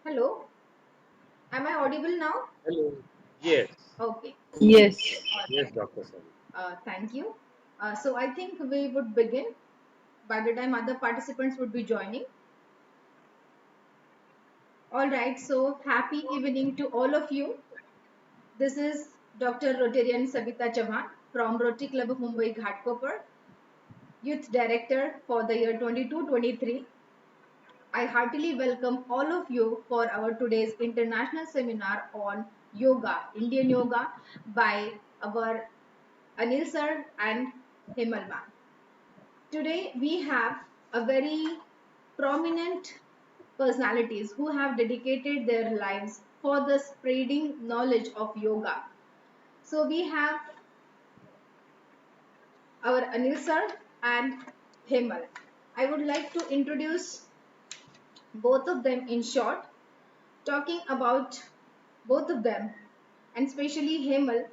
Hello, am I audible now? Hello. Yes. Okay, Yes. all Yes, right. Dr. Savi. Thank you. So I think we would begin by the time other participants would be joining. All right, so happy evening to all of you. This is Dr. Rotarian Savita Chavan from Rotary Club of Mumbai Ghatkopar, Youth Director for the year 22-23. I heartily welcome all of you for our today's international seminar on yoga, Indian yoga by our Anil sir and Hemal ma'am. Today we have a very prominent personalities who have dedicated their lives for the spreading knowledge of yoga. So we have our Anil sir and Hemal. I would like to introduce both of them in short, talking about both of them and especially Hemal.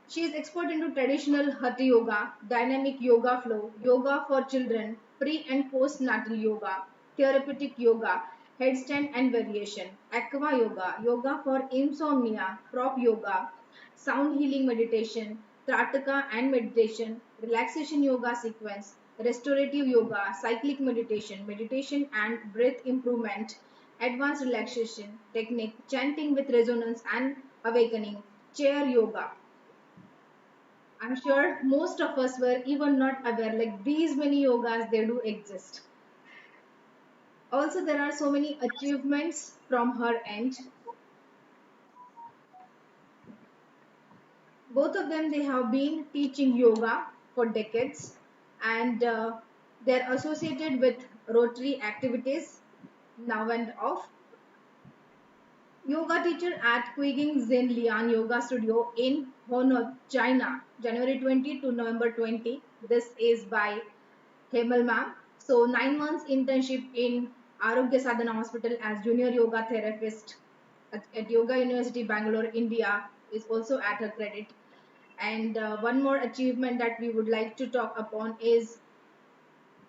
She is expert into traditional Hatha yoga, dynamic yoga flow, yoga for children, pre and post natal yoga, therapeutic yoga, headstand and variation, aqua yoga, yoga for insomnia, prop yoga, sound healing meditation, trataka and meditation, relaxation yoga sequence, restorative yoga, cyclic meditation, meditation and breath improvement, advanced relaxation technique, chanting with resonance and awakening, chair yoga. I'm sure most of us were even not aware like these many yogas they do exist. Also, there are so many achievements from her end. Both of them they have been teaching yoga for decades, and they're associated with Rotary activities now and off. Yoga teacher at Quiging Zen Lian Yoga Studio in Honor, China, January 20 to November 20. This is by Hemal ma'am. So 9 months internship in Arogya Sadhana Hospital as junior yoga therapist at Yoga University Bangalore, India is also at her credit. And one more achievement that we would like to talk upon is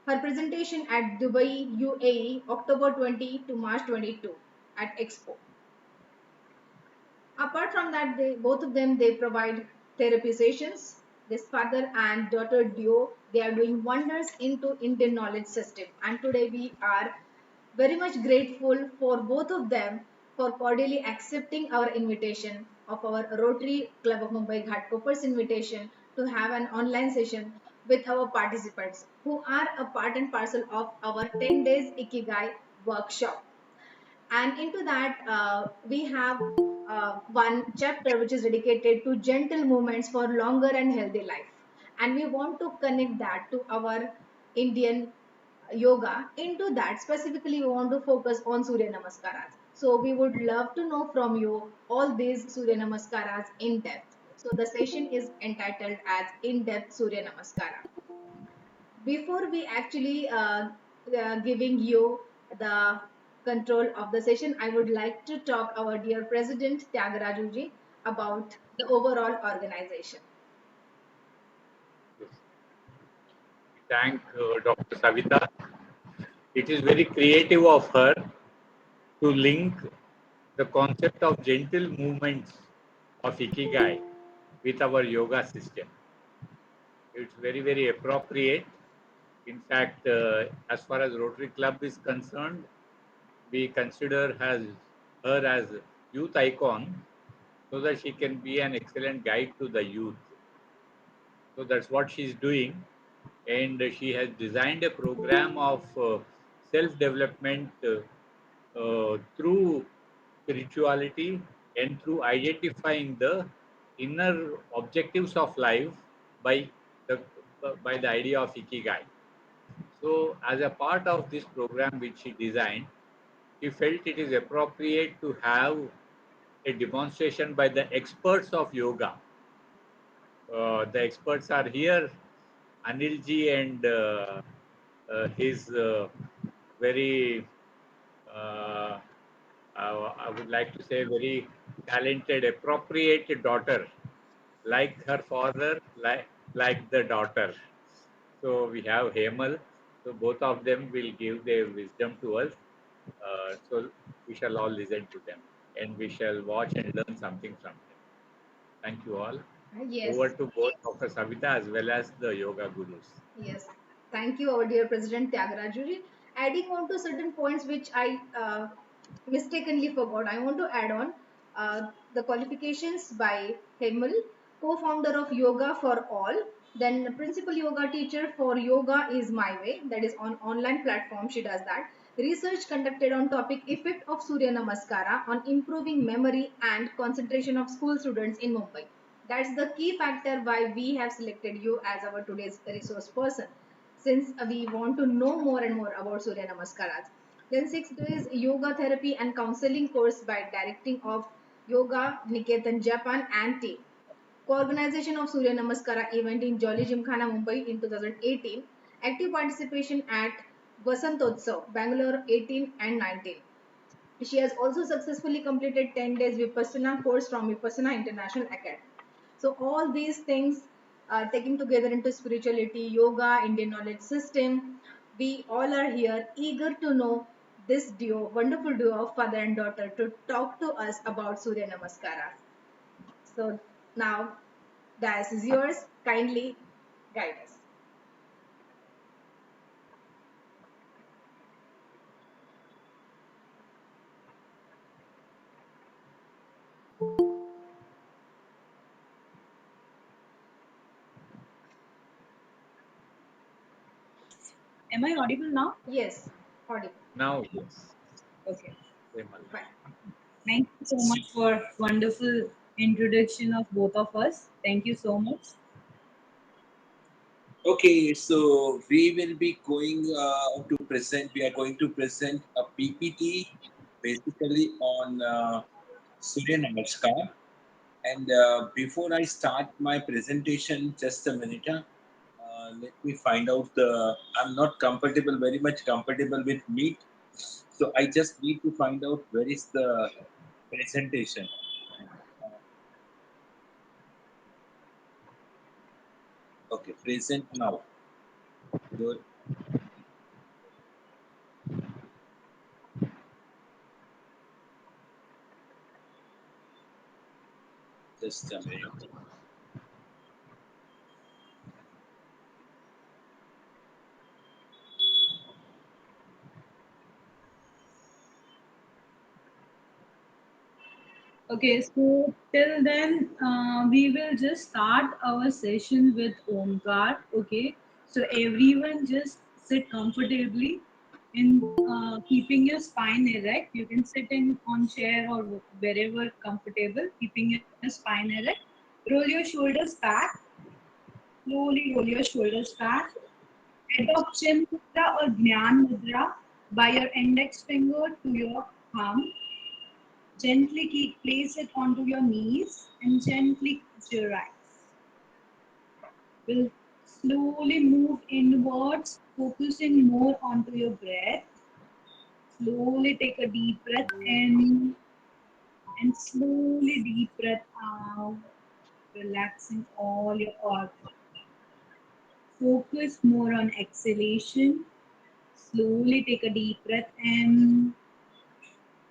her presentation at Dubai, UAE, October 20 to March 22 at Expo. Apart from that, they both of them they provide therapy sessions. This father and daughter duo they are doing wonders into Indian knowledge system. And today we are very much grateful for both of them for cordially accepting our invitation of our Rotary Club of Mumbai Ghatkopper's invitation to have an online session with our participants who are a part and parcel of our 10 days Ikigai workshop. And into that, we have one chapter which is dedicated to gentle movements for longer and healthy life. And we want to connect that to our Indian yoga. Into that, specifically, we want to focus on Surya Namaskaras. So, we would love to know from you all these Surya Namaskaras in depth. So, the session is entitled as In Depth Surya Namaskara. Before we actually giving you the control of the session, I would like to talk our dear President Tyagarajuji about the overall organization. Yes. We thank Dr. Savita. It is very creative of her to link the concept of gentle movements of Ikigai with our yoga system. It's very, very appropriate. In fact, as far as Rotary Club is concerned, we consider her as youth icon so that she can be an excellent guide to the youth. So that's what she's doing. And she has designed a program of self development through spirituality and through identifying the inner objectives of life by the by the idea of ikigai. So as a part of this program which she designed, she felt it is appropriate to have a demonstration by the experts of yoga. The experts are here, Anilji and his very, uh, I would like to say, very talented, appropriate daughter, like her father, like the daughter. So we have Hemal. So both of them will give their wisdom to us. So we shall all listen to them and we shall watch and learn something from them. Thank you all. Over Yes. to both Dr. Savita as well as the yoga gurus. Yes, thank you, our dear President Tyagarajuji. Adding on to certain points which I mistakenly forgot, I want to add on the qualifications by Hemal, co-founder of Yoga for All. Then principal yoga teacher for Yoga is My Way, that is on online platform. She does that. Research conducted on topic effect of Surya Namaskara on improving memory and concentration of school students in Mumbai. That's the key factor why we have selected you as our today's resource person, since we want to know more and more about Surya Namaskaras. Then 6 days yoga therapy and counseling course by directing of Yoga Niketan Japan and team. Co-organization of Surya Namaskara event in Jolly Gymkhana, Mumbai in 2018. Active participation at Vasantotsav, Bangalore 18 and 19. She has also successfully completed 10 days Vipassana course from Vipassana International Academy. So all these things taken together into spirituality, yoga, Indian knowledge system, we all are here eager to know this duo, wonderful duo of father and daughter to talk to us about Surya Namaskara. So now, das is yours. Kindly guide us. Am I audible now? Yes, audible. Now, yes, Okay. Hemal. Fine. Thank you so much for wonderful introduction of both of us. Thank you so much. Okay, so we will be going to present. We are going to present a PPT basically on Surya Namaskar. And before I start my presentation, just a minute. Let me find out the. I'm not comfortable, very much comfortable with meat. So I just need to find out where is the presentation. Uh, okay, present now. Your, just a minute. Okay, so till then, we will just start our session with Omkar. Okay, so everyone just sit comfortably in keeping your spine erect. You can sit in on chair or wherever comfortable, keeping your spine erect. Roll your shoulders back. Slowly roll your shoulders back. Adopt chin mudra or Jnana mudra by your index finger to your thumb. Gently place it onto your knees and gently close your eyes. We'll slowly move inwards, focusing more onto your breath. Slowly take a deep breath in and slowly deep breath out, relaxing all your organs. Focus more on exhalation. Slowly take a deep breath in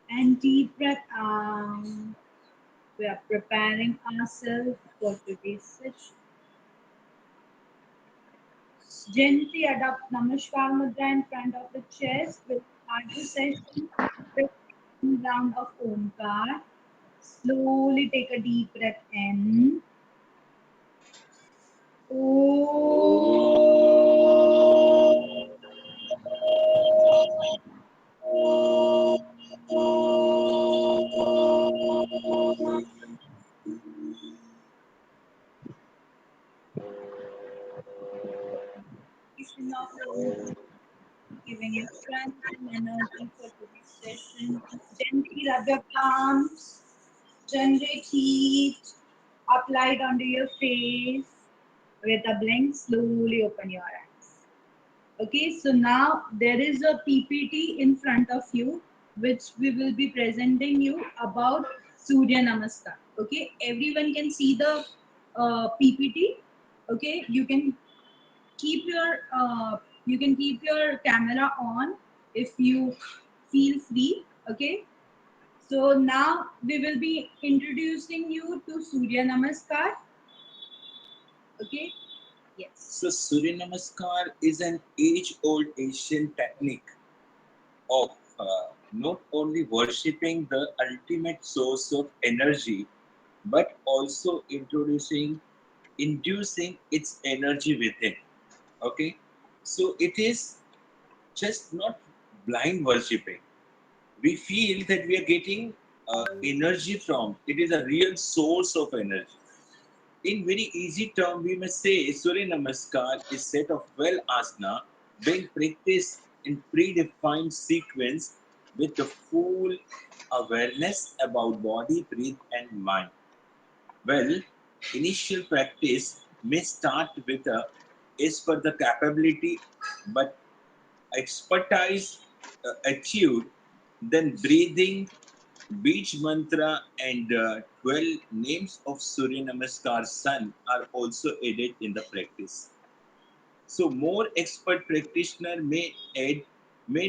and deep breath out. We are preparing ourselves for today's session. Gently adopt Namaskar Mudra in front of the chest. We'll start the session with one round of Omkar. Slowly take a deep breath in. Releasing of Om, giving you strength and energy for today's session. Gently rub your palms, generate heat, apply it onto your face. With a blink, slowly open your eyes. Okay, so now there is a PPT in front of you, which we will be presenting you about Surya Namaskar. Okay, everyone can see the PPT. Okay, keep your you can keep your camera on if you feel free. Okay. So now we will be introducing you to Surya Namaskar. Okay. Yes. So Suryanamaskar is an age-old Asian technique of not only worshipping the ultimate source of energy, but also inducing its energy within. Okay, so it is just not blind worshipping. We feel that we are getting energy from it is a real source of energy. In very easy term, we must say Surya Namaskar is set of 12 asana being practiced in predefined sequence with the full awareness about body, breath, and mind. Well, initial practice may start with a is for the capability, but expertise achieved, then breathing, beach mantra, and 12 names of Surya Namaskar Sun are also added in the practice. So more expert practitioner may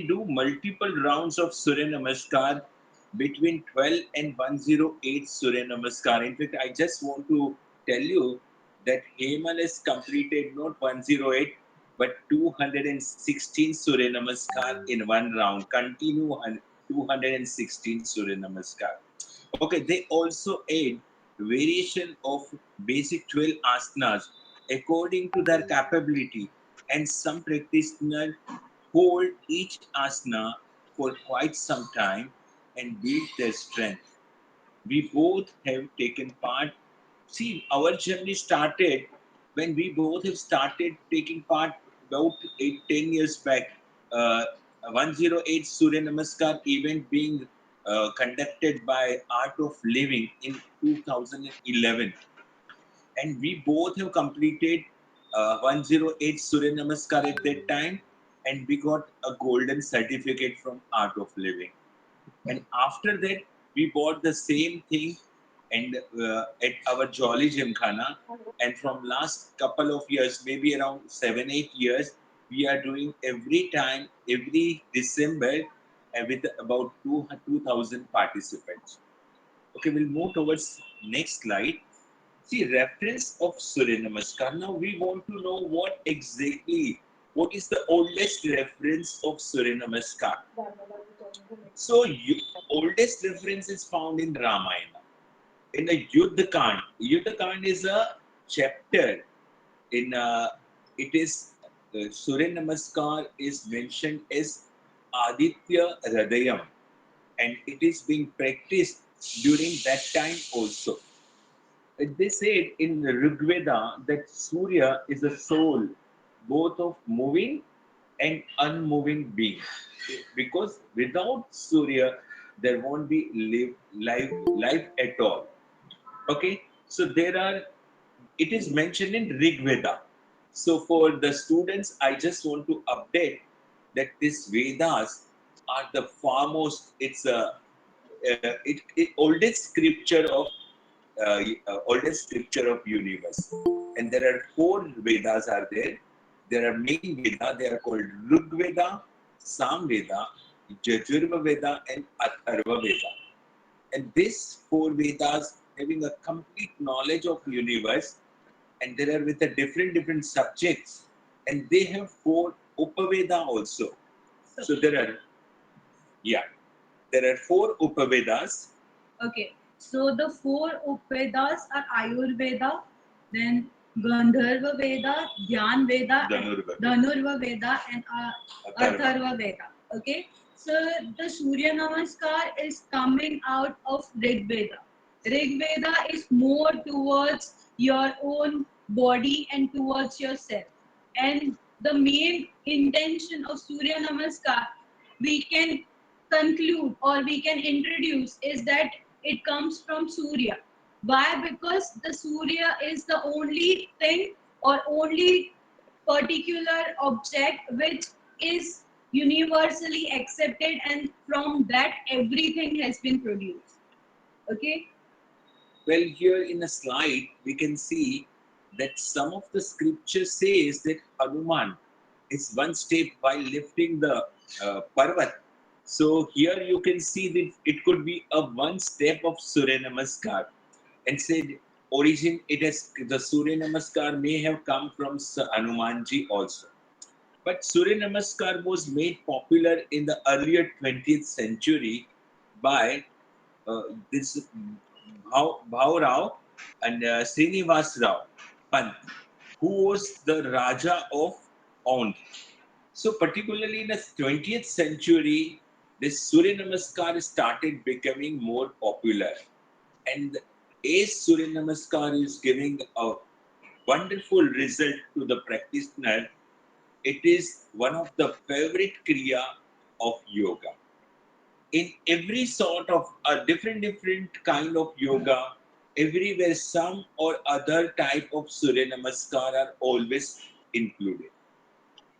do multiple rounds of Surya Namaskar between 12 and 108 Surya Namaskar. In fact, I just want to tell you that Hemal has completed not 108 but 216 Surya Namaskar in one round. Continue on 216 Surya Namaskar. Okay, they also add variation of basic 12 asanas according to their capability, and some practitioners hold each asana for quite some time and build their strength. We both have taken part. See, our journey started when we both have started taking part about 10 years back. Uh, 108 Surya Namaskar event being conducted by Art of Living in 2011, and we both have completed 108 Surya Namaskar at that time, and we got a golden certificate from Art of Living. And after that, we bought the same thing and at our Jolly Gymkhana. And from last couple of years, maybe around 7-8 years, we are doing every time, every December, with about 2,000 participants. Okay, we'll move towards next slide. See, reference of Surya Namaskar. Now we want to know what is the oldest reference of Surya Namaskar. So, oldest reference is found in Ramayana. In the Yuddha Kand. Yuddha Kand is a chapter in it is Surya Namaskar is mentioned as Aditya Hridayam, and it is being practiced during that time also. They said in the Rigveda that Surya is a soul, both of moving and unmoving being. Because without Surya, there won't be life at all. Okay, so it is mentioned in Rigveda. So for the students, I just want to update that these Vedas are the foremost. It's it oldest scripture of oldest scripture of universe, and there are four Vedas are there. There are main Veda. They are called Rig Veda, Sam Veda, Yajurva Veda, and Atharva Veda. And these four Vedas having a complete knowledge of universe, and there are with a different subjects, and they have four Upaveda also. So yeah, there are four Upavedas. Okay, so the four Upavedas are Ayurveda, then Gandharva Veda, Dhyan Veda, Dhanurva Veda, and Atharva Veda. Okay, so the Surya Namaskar is coming out of Rig Veda. Rig Veda is more towards your own body and towards yourself. And the main intention of Surya Namaskar, we can conclude or we can introduce, is that it comes from Surya. Why? Because the Surya is the only thing or only particular object which is universally accepted, and from that everything has been produced. Okay. Well, here in a slide, we can see that some of the scripture says that Hanuman is one step while lifting the Parvat. So here you can see that it could be a one step of Surya Namaskar. And said origin it has the Surya Namaskar may have come from Hanumanji also. But Surya Namaskar was made popular in the earlier 20th century by this Bhau Rao and Srinivas Rao Pant, who was the Raja of Ond. So, particularly in the 20th century, this Surya Namaskar started becoming more popular. And as Surya Namaskar is giving a wonderful result to the practitioner, it is one of the favorite kriya of yoga. In every sort of a different kind of yoga, everywhere some or other type of Surya Namaskar are always included.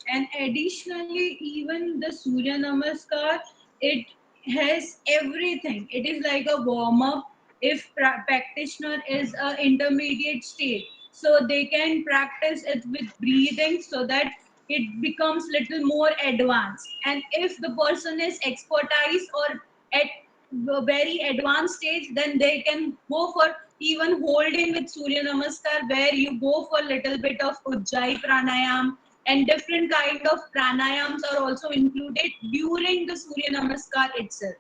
And additionally, even the Surya Namaskar, it has everything. It is like a warm up. If practitioner is a intermediate state, so they can practice it with breathing so that it becomes little more advanced. And if the person is expertise or at a very advanced stage, then they can go for even holding with Surya Namaskar, where you go for little bit of Ujjayi pranayam, and different kind of pranayams are also included during the Surya Namaskar itself.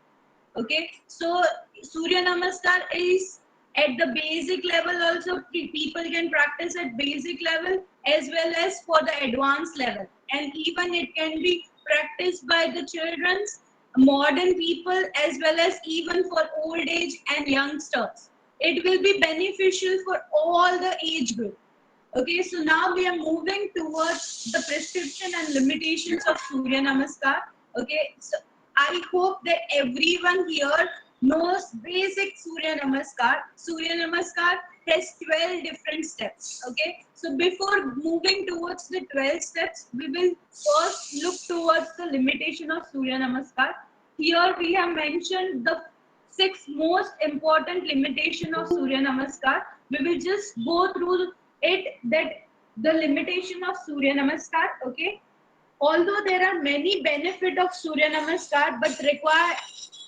Okay, so Surya Namaskar is at the basic level also. People can practice at basic level as well as for the advanced level, and even it can be practiced by the children's, modern people, as well as even for old age and youngsters. It will be beneficial for all the age group. Okay, so now we are moving towards the prescription and limitations of Surya Namaskar. Okay, so I hope that everyone here knows basic Surya Namaskar. Surya Namaskar has 12 different steps. Okay, so before moving towards the 12 steps, we will first look towards the limitation of Surya Namaskar. Here we have mentioned the six most important limitation of Surya Namaskar. We will just go through it, that the limitation of Surya Namaskar. Okay, although there are many benefit of Surya Namaskar, but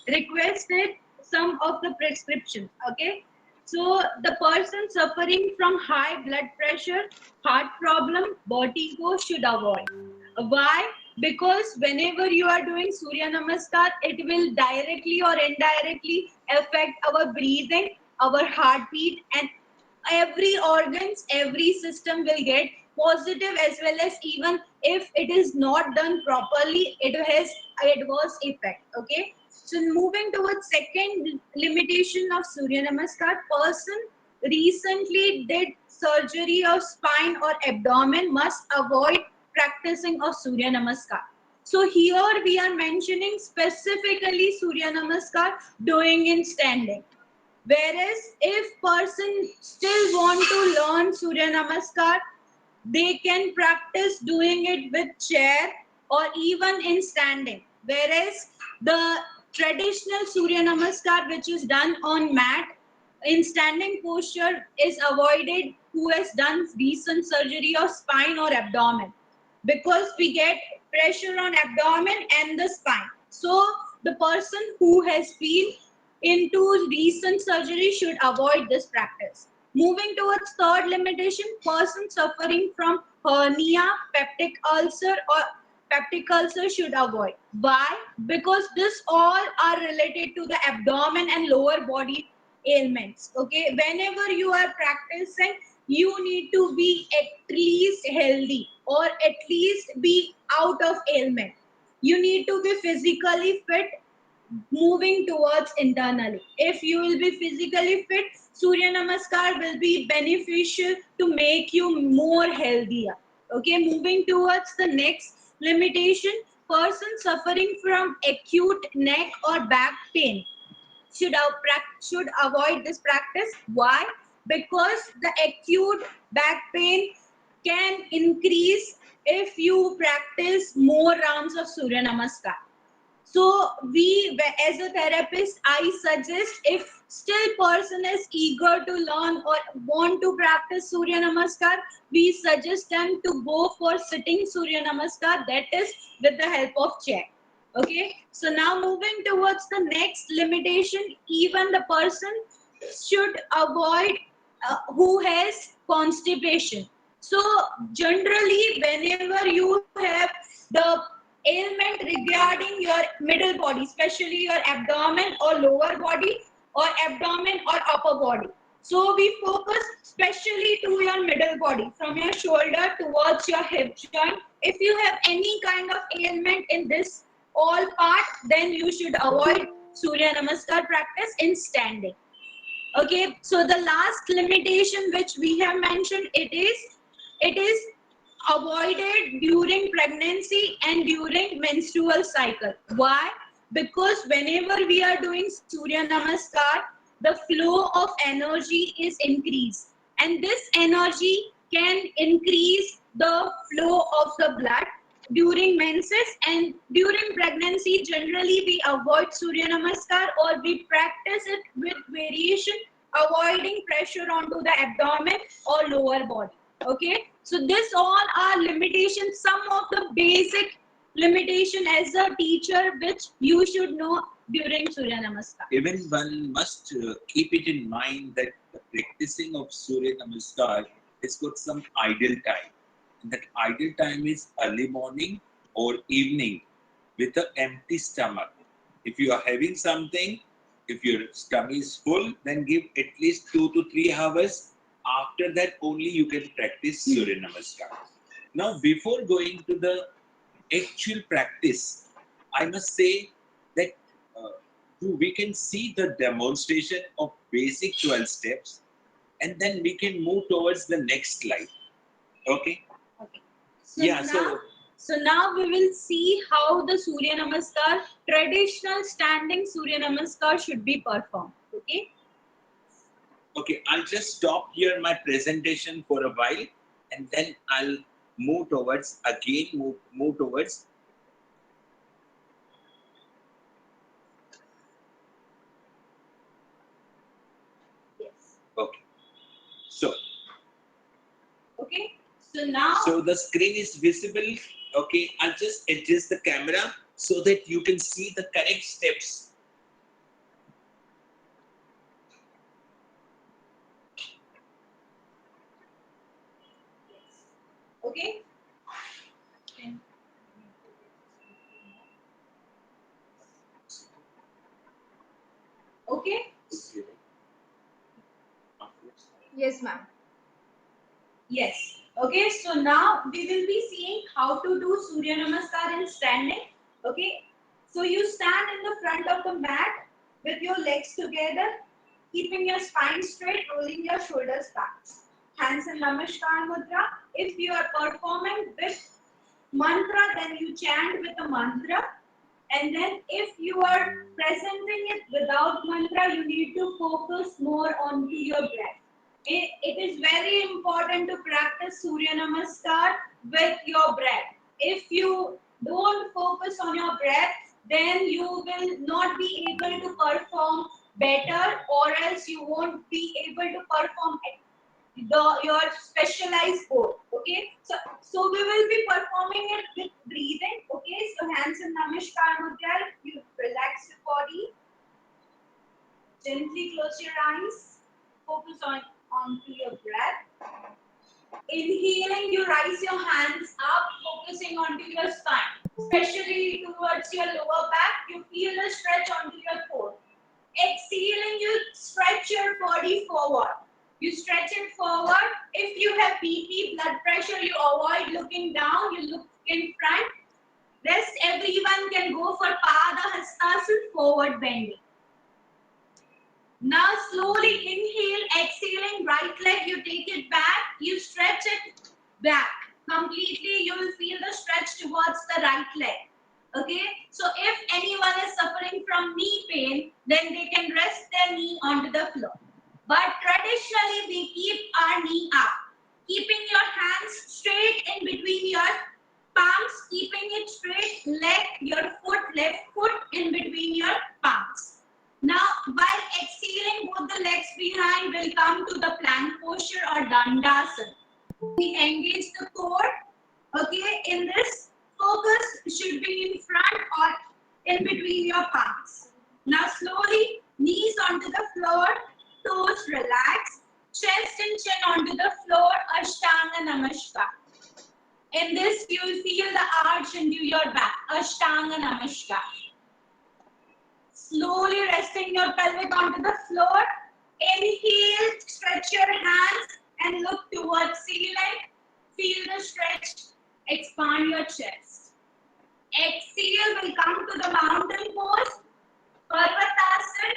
requested some of the prescriptions. Okay, so the person suffering from high blood pressure, heart problem, vertigo should avoid. Why? Because whenever you are doing Surya Namaskar, it will directly or indirectly affect our breathing, our heartbeat, and every organs, every system will get positive, as well as even if it is not done properly, it has adverse effect. Okay, so moving towards second limitation of Surya Namaskar, person recently did surgery of spine or abdomen must avoid practicing of Surya Namaskar. So here we are mentioning specifically Surya Namaskar doing in standing. Whereas if person still want to learn Surya Namaskar, they can practice doing it with chair or even in standing. Whereas the traditional Surya Namaskar, which is done on mat in standing posture, is avoided who has done recent surgery of spine or abdomen, because we get pressure on abdomen and the spine. So the person who has been into recent surgery should avoid this practice. Moving towards third limitation, person suffering from hernia, peptic ulcer should avoid. Why? Because this all are related to the abdomen and lower body ailments. Okay, whenever you are practicing, you need to be at least healthy or at least be out of ailment. You need to be physically fit, moving towards internally. If you will be physically fit, Surya Namaskar will be beneficial to make you more healthier. Okay, moving towards the next limitation, person suffering from acute neck or back pain should avoid this practice. Why? Because the acute back pain can increase if you practice more rounds of Surya Namaskar. So we, as a therapist, I suggest if still person is eager to learn or want to practice Surya Namaskar, we suggest them to go for sitting Surya Namaskar, that is with the help of chair. Okay, so now moving towards the next limitation, even the person should avoid who has constipation. So generally, whenever you have the ailment regarding your middle body, especially your abdomen or lower body, or abdomen or upper body. So we focus specially to your middle body, from your shoulder towards your hip joint. If you have any kind of ailment in this all part, then you should avoid Surya Namaskar practice in standing. Okay, so the last limitation which we have mentioned, it is avoided during pregnancy and during menstrual cycle. Why? Because whenever we are doing Surya Namaskar, the flow of energy is increased, and this energy can increase the flow of the blood during menses, and during pregnancy. Generally we avoid Surya Namaskar, or we practice it with variation, avoiding pressure onto the abdomen or lower body. Okay, so this all are limitations, some of the basic limitation as a teacher which you should know during Surya Namaskar. Even one must keep it in mind that the practicing of Surya Namaskar has got some ideal time. And that ideal time is early morning or evening with an empty stomach. If you are having something, if your stomach is full, then give at least 2 to 3 hours. After that, only you can practice Surya Namaskar. Now, before going to the actual practice, I must say that uh, we can see the demonstration of basic 12 steps, and then we can move towards the next slide. Okay? Okay. Yeah, So now we will see how the Surya Namaskar, traditional standing Surya Namaskar should be performed. Okay. okay, I'll just stop here my presentation for a while, and then I'll move towards. Yes. Okay. So Okay. So now. so the screen is visible. Okay, I'll just adjust the camera so that you can see the correct steps. Yes. Okay. Okay. Yes, ma'am. Yes. Okay. So now we will be seeing how to do Surya Namaskar in standing. Okay. So you stand in the front of the mat with your legs together, keeping your spine straight, rolling your shoulders back. Hands in Namaskar Mudra. If you are performing with mantra, then you chant with a mantra. And then if you are presenting it without mantra, you need to focus more onto your breath. It is very important to practice Surya Namaskar with your breath. If you don't focus on your breath, then you will not be able to perform better, or else you won't be able to perform your specialized code. Okay, so we will be performing it with breathing. Okay, so hands in Namaskar Mudra. You relax your body, gently close your eyes, focus onto your breath. Inhaling, you raise your hands up, focusing onto your spine, especially towards your lower back. You feel a stretch onto your core. Exhaling, you stretch your body forward. You stretch it forward. If you have BP, blood pressure, you avoid looking down, you look in front. Rest, everyone can go for Pada Hastasana, forward bending. Now slowly inhale, exhaling, right leg, you take it back, you stretch it back. Completely, you will feel the stretch towards the right leg. Okay, so if anyone is suffering from knee pain, then they can rest their knee onto the floor. But traditionally, we keep our knee up, keeping your hands straight in between your palms, keeping it straight, your left foot in between your palms. Now, while exhaling, both the legs behind will come to the plank posture or dandasana. We engage the core. Okay, in this, focus should be in front, or in between your palms. Now slowly, knees onto the floor, toes relax, chest and chin onto the floor, Ashtanga Namaskar. In this, you will feel the arch into your back, Ashtanga Namaskar. Slowly resting your pelvic onto the floor. Inhale, stretch your hands and look towards ceiling. Feel the stretch, expand your chest. Exhale, will come to the mountain pose, Parvatasana,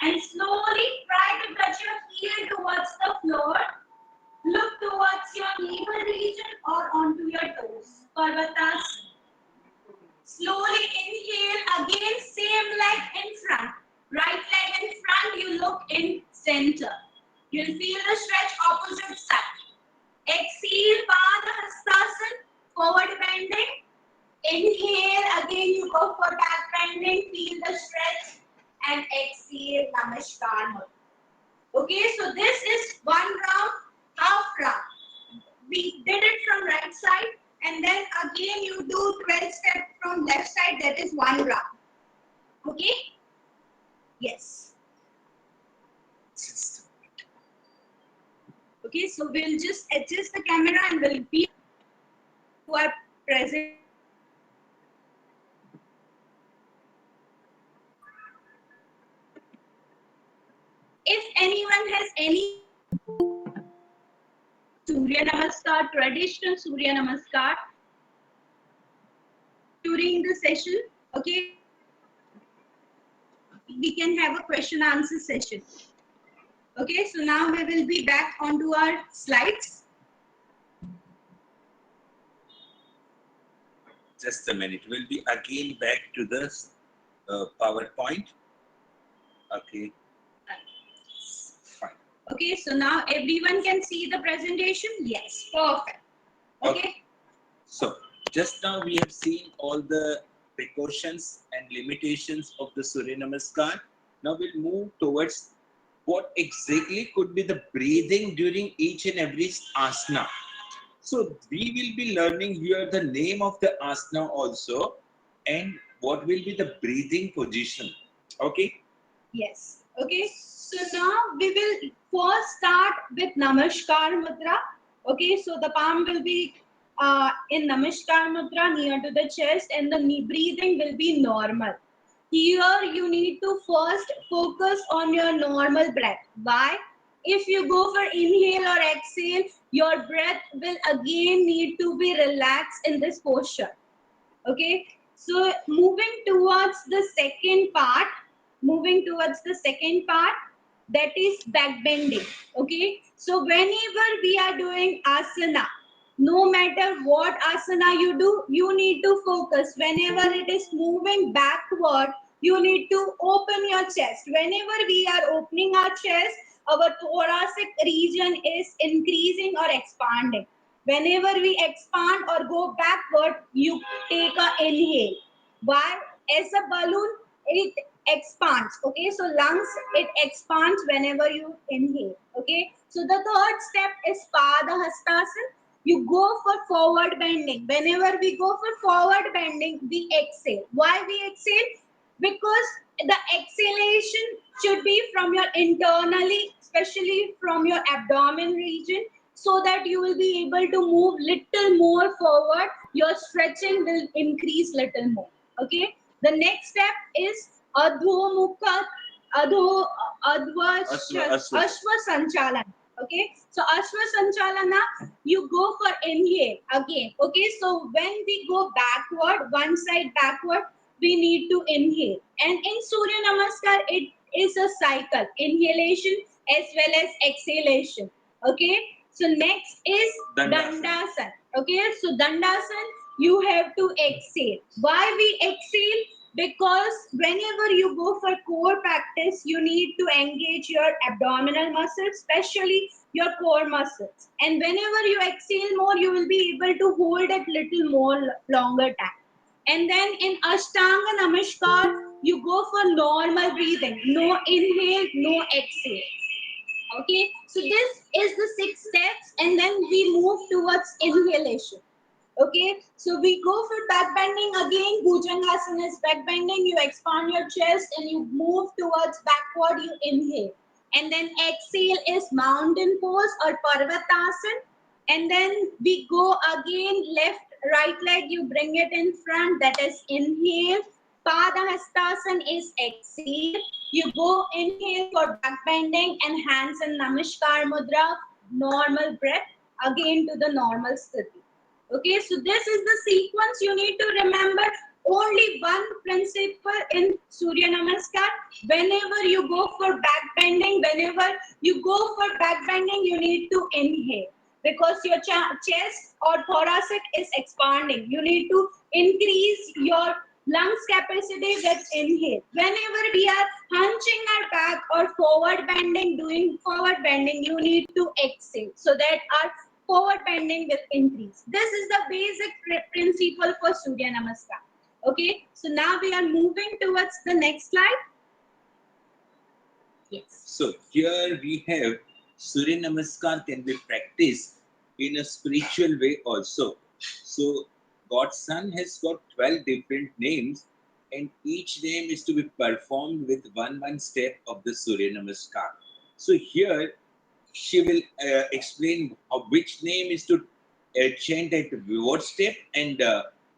and slowly try to touch your heel towards the floor. Look towards your navel region or onto your toes, Parvatasana. Slowly inhale, again same leg in front. Right leg in front, you look in center. You'll feel the stretch opposite side. Exhale, Padahastasana, forward bending. Inhale, again you go for back bending, feel the stretch, and exhale, Namaskar. Okay, so this is one round, half round. We did it from right side, and then again you do 12 steps from left side, that is one round. Okay? Yes. Okay, so we'll just adjust the camera and we'll be who are present. If anyone has any Suryanamaskar, traditional Suryanamaskar during the session, okay, we can have a question answer session. Okay, so now we will be back onto our slides. Just a minute. We'll be again back to the PowerPoint. Okay. Fine. Okay, so now everyone can see the presentation? Yes, perfect. Okay. So just now we have seen all the precautions and limitations of the Surya Namaskar. Now we'll move towards what exactly could be the breathing during each and every asana. So we will be learning here the name of the asana also and what will be the breathing position. Okay? Yes. Okay. So now we will first start with Namaskar Mudra. Okay. So the palm will be in Namaskar Mudra near to the chest, and the breathing will be normal. Here you need to first focus on your normal breath. Why? If you go for inhale or exhale, your breath will again need to be relaxed in this posture. Okay. So moving towards the second part, that is back bending. Okay. So whenever we are doing asana, no matter what asana you do, you need to focus. Whenever it is moving backward, you need to open your chest. Whenever we are opening our chest, our thoracic region is increasing or expanding. Whenever we expand or go backward, you take a inhale. Why? As a balloon, it expands. Okay, so lungs, it expands whenever you inhale. Okay, so the third step is Padahastasana. You go for forward bending. Whenever we go for forward bending, we exhale. Why we exhale? Because the exhalation should be from your internally, especially from your abdomen region, so that you will be able to move little more forward. Your stretching will increase little more. Okay. The next step is Adho Mukha, Adho Ashwa Sanchalana. Okay, so Ashwa Sanchalana, you go for inhale again. Okay, so when we go backward, one side backward, we need to inhale. And in Surya Namaskar, it is a cycle, inhalation as well as exhalation. Okay, so next is Dandasana. Okay, so Dandasana, you have to exhale. Why we exhale? Because whenever you go for core practice, you need to engage your abdominal muscles, especially your core muscles. And whenever you exhale more, you will be able to hold it little more longer time. And then in Ashtanga Namaskar, you go for normal breathing. No inhale, no exhale. Okay, so this is the 6 steps, and then we move towards inhalation. Okay, so we go for back bending again. Bhujangasana is back bending. You expand your chest and you move towards backward. You inhale, and then exhale is mountain pose or Parvatasana. And then we go again left, right leg. You bring it in front. That is inhale. Padahastasana is exhale. You go inhale for back bending and hands in Namaskar mudra. Normal breath again to the normal sthiti. Okay, so this is the sequence you need to remember. Only one principle in Surya Namaskar. Whenever you go for back bending, you need to inhale because your chest or thoracic is expanding. You need to increase your lungs capacity with inhale. Whenever we are hunching our back or doing forward bending, you need to exhale so that our forward bending will increase. This is the basic principle for Surya Namaskar. Okay, so now we are moving towards the next slide. Yes. So here we have Surya Namaskar can be practiced in a spiritual way also. So God's Son has got 12 different names, and each name is to be performed with one step of the Surya Namaskar. So here she will explain which name is to chant at what step and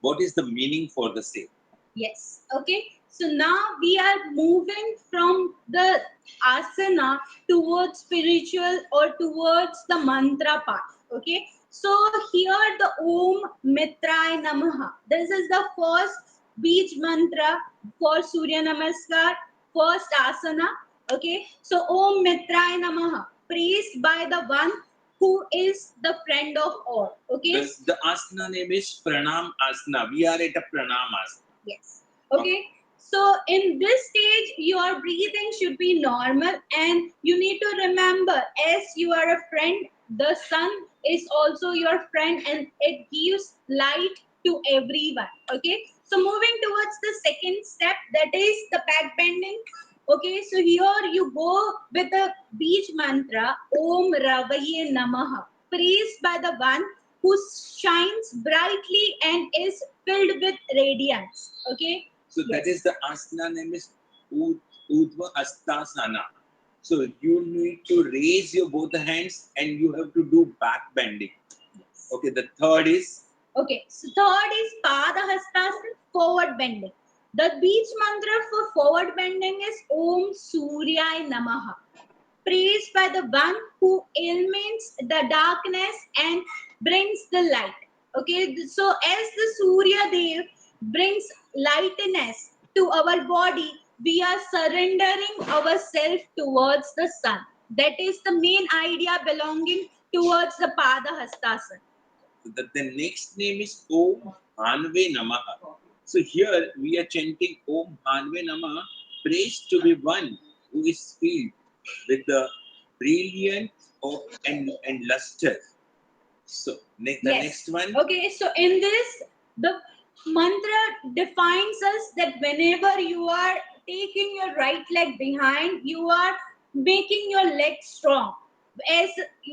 what is the meaning for the same. Yes. Okay. So now we are moving from the asana towards spiritual or towards the mantra part. Okay. So here the Om Mitraय Namaha. This is the first beach mantra for Surya Namaskar, first asana. Okay. So Om Mitraय Namaha. Praised by the one who is the friend of all. Okay. The asana name is Pranam Asana. We are at a Pranam Asana. Yes. Okay. So in this stage, your breathing should be normal, and you need to remember, as you are a friend, the sun is also your friend, and it gives light to everyone. Okay. So moving towards the second step, that is the back bending. Okay. So here you go with the beach mantra, Om Ravaye Namaha, praised by the one who shines brightly and is filled with radiance. Okay. So that is the asana name is Udva Hastasana. So you need to raise your both hands and you have to do back bending. Yes. Okay, the third is? Okay, so third is Padahastasana, forward bending. The beach mantra for forward bending is Om Suryaya Namaha, praised by the one who illuminates the darkness and brings the light. Okay, so as the Surya Dev brings lightness to our body, we are surrendering ourselves towards the sun. That is the main idea belonging towards the Padahastasana. So the next name is Om Hanve Namaha. So here we are chanting Om Hanve Namaha, praise to be one who is filled with the brilliance of and luster. So the next one. Okay, so in this, the mantra defines us that whenever you are taking your right leg behind, you are making your leg strong. As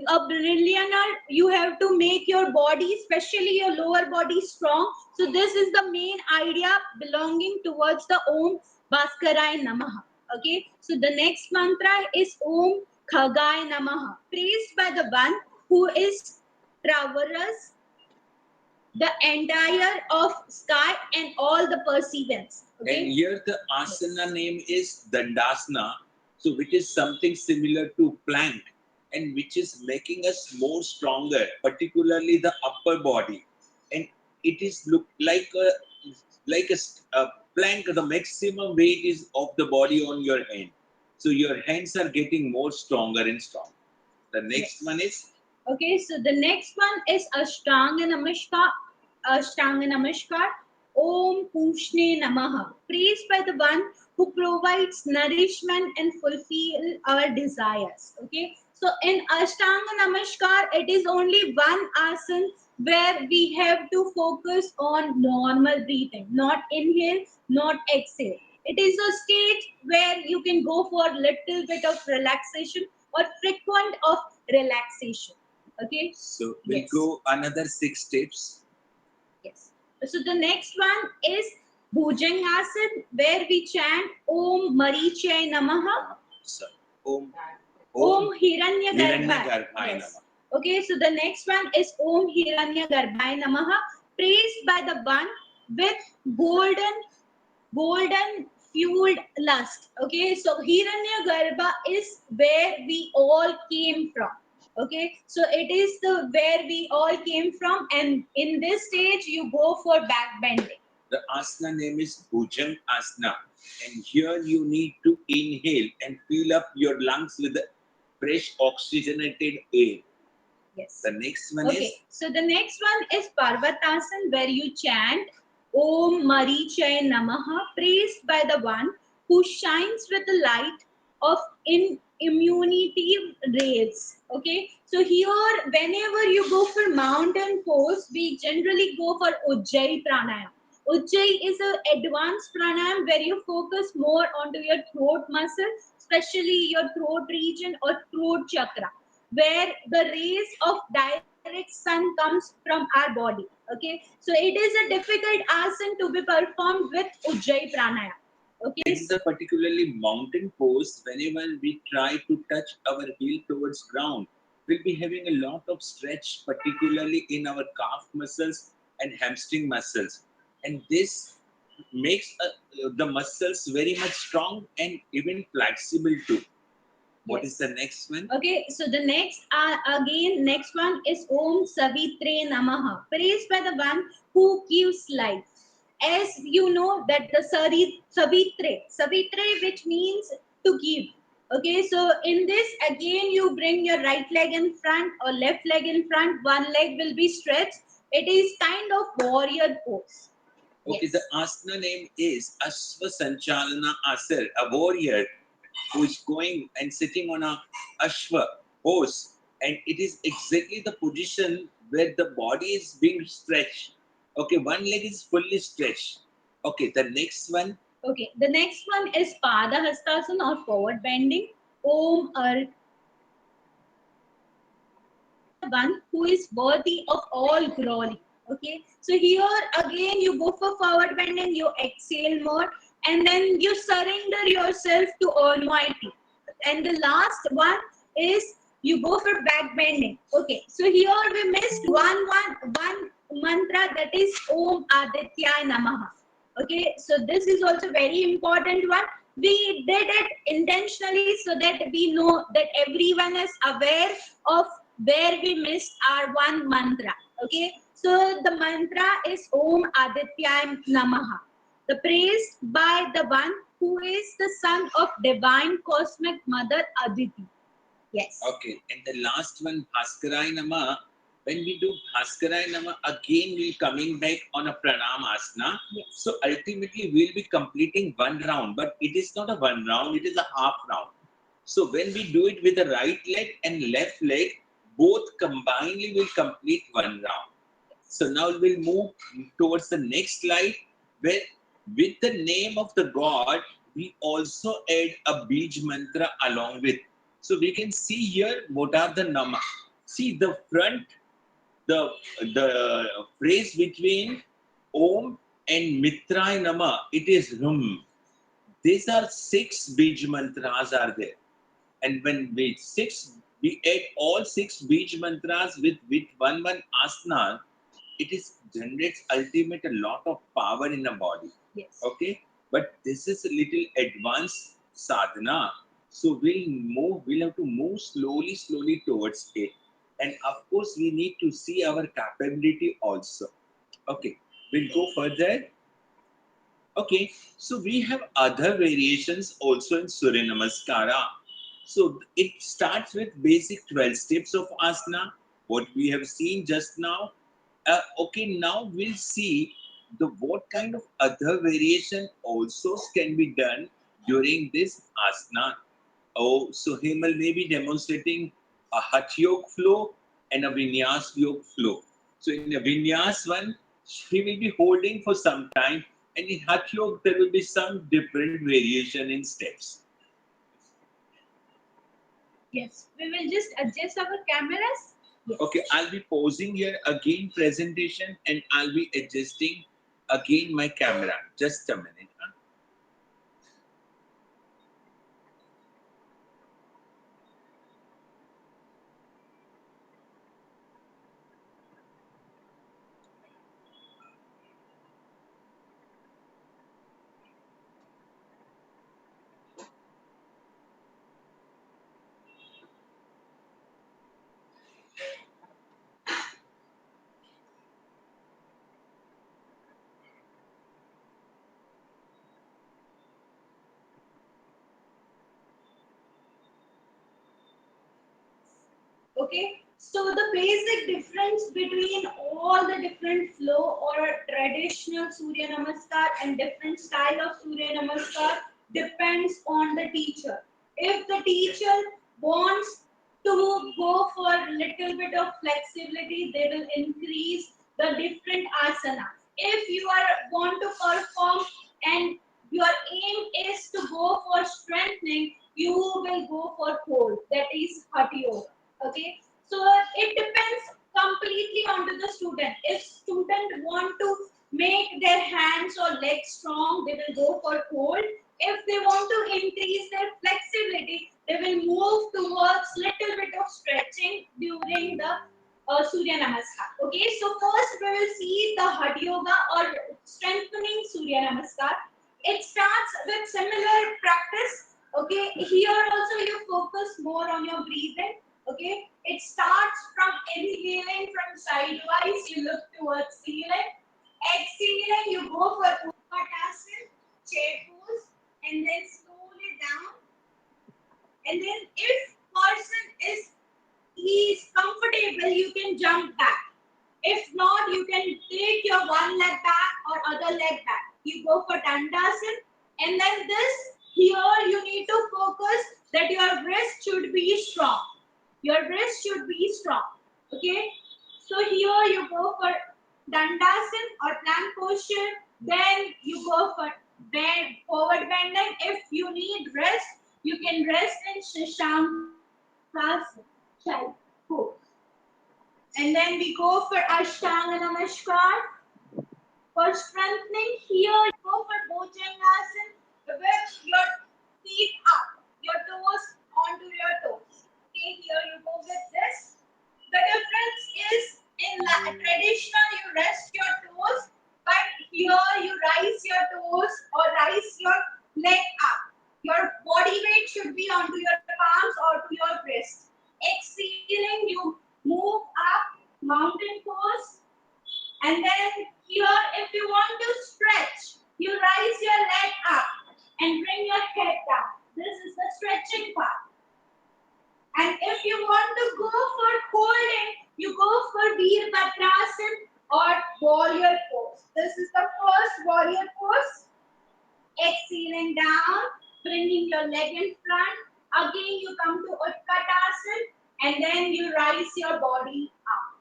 a billionaire, you have to make your body, especially your lower body, strong. So this is the main idea belonging towards the Om Bhaskarai Namaha. Okay, so the next mantra is Om Khagai Namaha, praised by the one who is traverse the entire of sky and all the perceivance. Okay? And here the asana name is Dandasana, so which is something similar to plank and which is making us more stronger, particularly the upper body. And it is look like a plank. The maximum weight is of the body on your hand, so your hands are getting more stronger and stronger. The next one is Okay, so the next one is Ashtanga Namaskar. Ashtanga Namaskar. Om Pushne Namaha. Praised by the one who provides nourishment and fulfill our desires. Okay, so in Ashtanga Namaskar, it is only one asana where we have to focus on normal breathing, not inhale, not exhale. It is a state where you can go for little bit of relaxation or frequent of relaxation. Okay. so we'll go another 6 steps. So the next one is Bhujangasana, where we chant Om Marichai Namaha. Sorry. Om Om Hiranya Hiranyagarbhaya Yes. Namah. Okay, so the next one is Om Hiranya Namaha, praised by the one with golden fueled lust. Okay, so Hiranya is where we all came from. Okay, so it is the where we all came from, and in this stage you go for back bending. The asana name is Bhujang Asana. And here you need to inhale and fill up your lungs with the fresh oxygenated air. Yes. The next one Okay, is so the next one is Parvatasana, where you chant Om Marichai Namaha, praised by the one who shines with the light of immunity rays. Okay, so here, whenever you go for mountain pose, we generally go for Ujjayi Pranayam. Ujjayi is an advanced pranayam where you focus more onto your throat muscle, especially your throat region or throat chakra, where the rays of direct sun comes from our body. Okay, so it is a difficult asana to be performed with Ujjayi Pranayam. Okay, in the particularly mountain pose, whenever we try to touch our heel towards ground, we'll be having a lot of stretch, particularly in our calf muscles and hamstring muscles. And this makes the muscles very much strong and even flexible too. What is yes. the next one? Okay, so the next one is Om Savitre Namaha, praised by the one who gives life. As you know that the Savitre, which means to give. Okay, so in this again you bring your right leg in front or left leg in front. One leg will be stretched. It is kind of warrior pose. Okay, Yes. the asana name is Ashva Sanchalana Asar, a warrior who is going and sitting on a Ashva horse, and it is exactly the position where the body is being stretched. Okay, one leg is fully stretched. Okay, the next one. Okay, the next one is Pada Hastasana or forward bending. Om by the one who is worthy of all glory. Okay, so here again you go for forward bending, you exhale more, and then you surrender yourself to Almighty. And the last one is you go for back bending. Okay, so here we missed one mantra, that is Om Adityaya Namaha. Okay, so this is also very important one. We did it intentionally so that we know that everyone is aware of where we missed our one mantra. Okay, so the mantra is Om Adityaya Namaha, the praise by the one who is the son of divine cosmic mother Aditi. Yes. Okay, and the last one, Bhaskarai Nama. When we do Bhaskarai Nama, again we're coming back on a Pranam Asana. Yes. So ultimately we'll be completing one round, but it is not a one round, it is a half round. So when we do it with the right leg and left leg, both combinedly will complete one round. So now we'll move towards the next slide, where with the name of the God, we also add a Bij mantra along with. So we can see here what are the nama. See the front, the phrase between Om and Mitrai Nama, it is Rum. These are 6 Bij mantras are there. And when we add all 6 Bij mantras with one asana, it is generates ultimate a lot of power in the body. Yes. Okay, but this is a little advanced sadhana, so we'll have to move slowly towards it, and of course we need to see our capability also. Okay, we'll go further. Okay, so we have other variations also in Suryanamaskara. So it starts with basic 12 steps of asana, what we have seen just now. Okay, now we'll see the what kind of other variation also can be done during this asana. Oh, so Hemal may be demonstrating a Hatha Yoga flow and a Vinyas Yoga flow. So in a Vinyas one, he will be holding for some time, and in Hatha Yoga there will be some different variation in steps. Yes. We will just adjust our cameras. Yes. Okay, I'll be pausing here again presentation, and I'll be adjusting again my camera. Just a minute. Huh? Okay, so the basic difference between all the different flow or traditional Surya Namaskar and different style of Surya Namaskar depends on the teacher. If the teacher wants to go for little bit of flexibility, they will increase the different asanas. If you are want to perform and your aim is to go for strengthening, you will go for core, that is hatha yoga. Okay, so it depends completely onto the student. If student want to make their hands or legs strong, they will go for hold. If they want to increase their flexibility, they will move towards little bit of stretching during the Surya Namaskar. Okay, so first we will see the Hatha Yoga or strengthening Surya Namaskar. It starts with similar practice. Okay, here also you focus more on your breathing. Okay, it starts from inhaling from sidewise, you look towards ceiling. Exhaling, you go for Utkatasana, chair pose, and then slowly down. And then if person is comfortable, you can jump back. If not, you can take your one leg back or other leg back. You go for Dandasana, and then this here you need to focus that your wrist should be strong. Your wrist should be strong. Okay. So here you go for Dandasana or plank posture. Then you go for bend, forward bending. If you need rest, you can rest in Shashankrasana, child pose. And then we go for Ashtanga Namaskar. For strengthening, here you go for Bhujangasana with your feet up, your toes onto your toes. Okay, here you go with this. The difference is in traditional you rest your toes, but here you rise your toes or rise your leg up. Your body weight should be onto your palms or to your wrist. Exhaling, you move up, mountain pose, and then here, if you want to stretch, you rise your leg up and bring your head down. This is the stretching part. And if you want to go for holding, you go for Virabhadrasana or warrior pose. This is the first warrior pose. Exhaling down, bringing your leg in front. Again, you come to Utkatasana and then you rise your body up.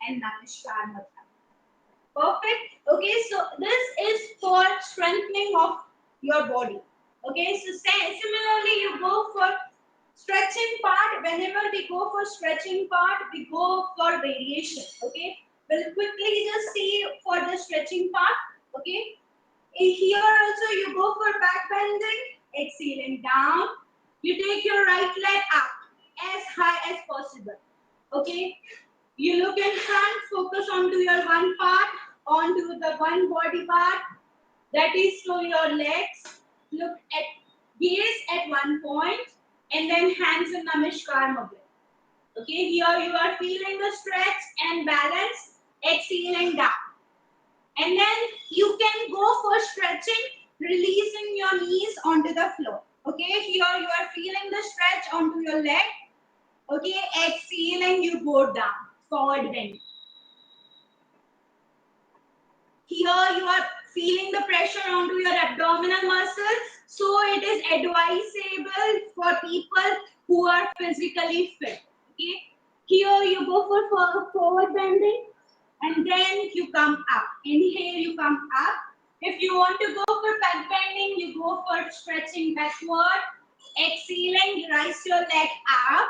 And Namaskar Madhya. Perfect. Okay, so this is for strengthening of your body. Okay, so similarly, you go for stretching part. Whenever we go for stretching part, we go for variation. Okay, we'll quickly just see for the stretching part. Okay, here also you go for back bending, exhaling down. You take your right leg up as high as possible. Okay, you look in front, focus onto your one part, onto the one body part, that is to your legs. Look at gaze at one point, and then hands in Namaskar Mudra. Okay, here you are feeling the stretch and balance, exhaling down. And then you can go for stretching, releasing your knees onto the floor. Okay, here you are feeling the stretch onto your leg. Okay, exhaling, you go down, forward bend. Here you are feeling the pressure onto your abdominal muscles. So it is advisable for people who are physically fit. Okay, here you go for forward bending and then you come up. Inhale, you come up. If you want to go for back bending, you go for stretching backward. Exhaling, you rise your leg up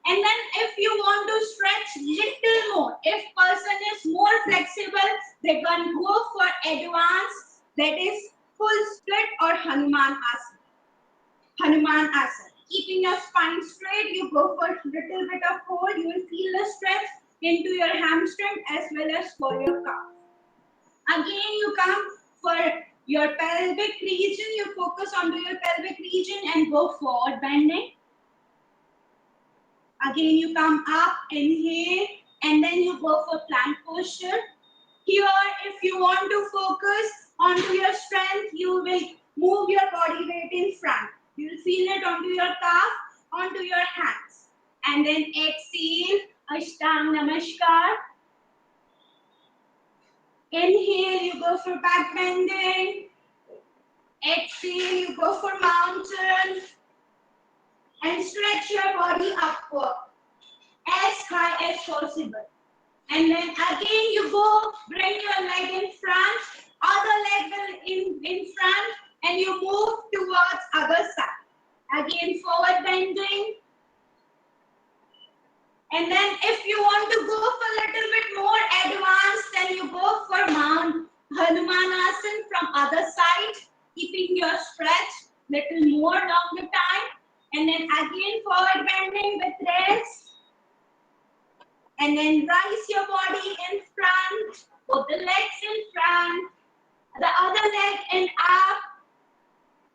And then if you want to stretch little more, if person is more flexible, they can go for advanced, that is full split or Hanuman Asana. Hanuman Asana. Keeping your spine straight, you go for little bit of hold, you will feel the stretch into your hamstring as well as for your calf. Again, you come for your pelvic region, you focus onto your pelvic region and go forward bending. Again, you come up, inhale, and then you go for plank posture. Here, if you want to focus onto your strength, you will move your body weight in front. You will feel it onto your calf, onto your hands. And then exhale, Ashtanga. Inhale, you go for back bending. Exhale, you go for mountain. And stretch your body upward as high as possible. And then again you go, bring your leg in front, other leg will in front, and you move towards other side. Again, forward bending. And then if you want to go for a little bit more advanced, then you go for Mount Hanumanasana from other side, keeping your stretch little more longer time. And then again forward bending with rest. And then rise your body in front, put the legs in front, the other leg in up.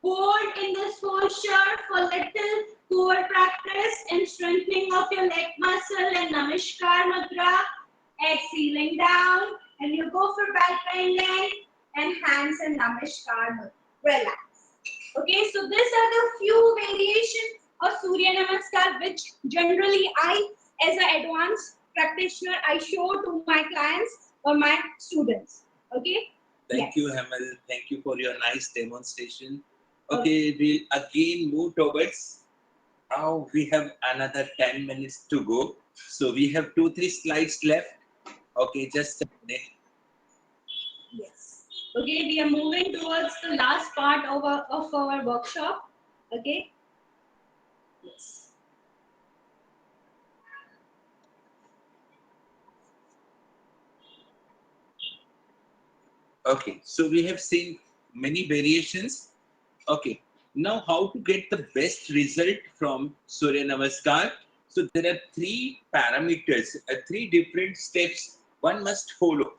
Hold in this posture for little core practice and strengthening of your leg muscle and Namaskar Mudra. Exhaling down, and you go for back bending and hands and Namaskar Mudra. Relax. Okay, so these are the few variations of Surya Namaskar which generally I, as an advanced practitioner, I show to my clients or my students. Okay. Thank you, Hemal. Thank you for your nice demonstration. Okay, we'll again move towards. Now we have another 10 minutes to go. So we have 2-3 slides left. Okay, just a minute. Yes. Okay, we are moving towards the last part of our workshop. Okay. Yes. Okay, so we have seen many variations. Okay, now how to get the best result from Surya Namaskar? So there are 3 parameters, 3 different steps one must follow.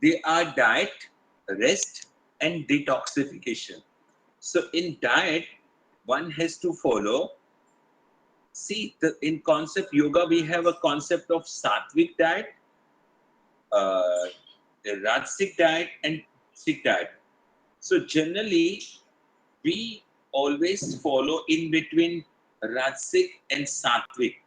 They are diet, rest, and detoxification. So in diet, one has to follow. See, in concept yoga, we have a concept of sattvic diet, uh, the Rajasic diet and Sikh diet. So generally, we always follow in between Rajasic and Sattvic.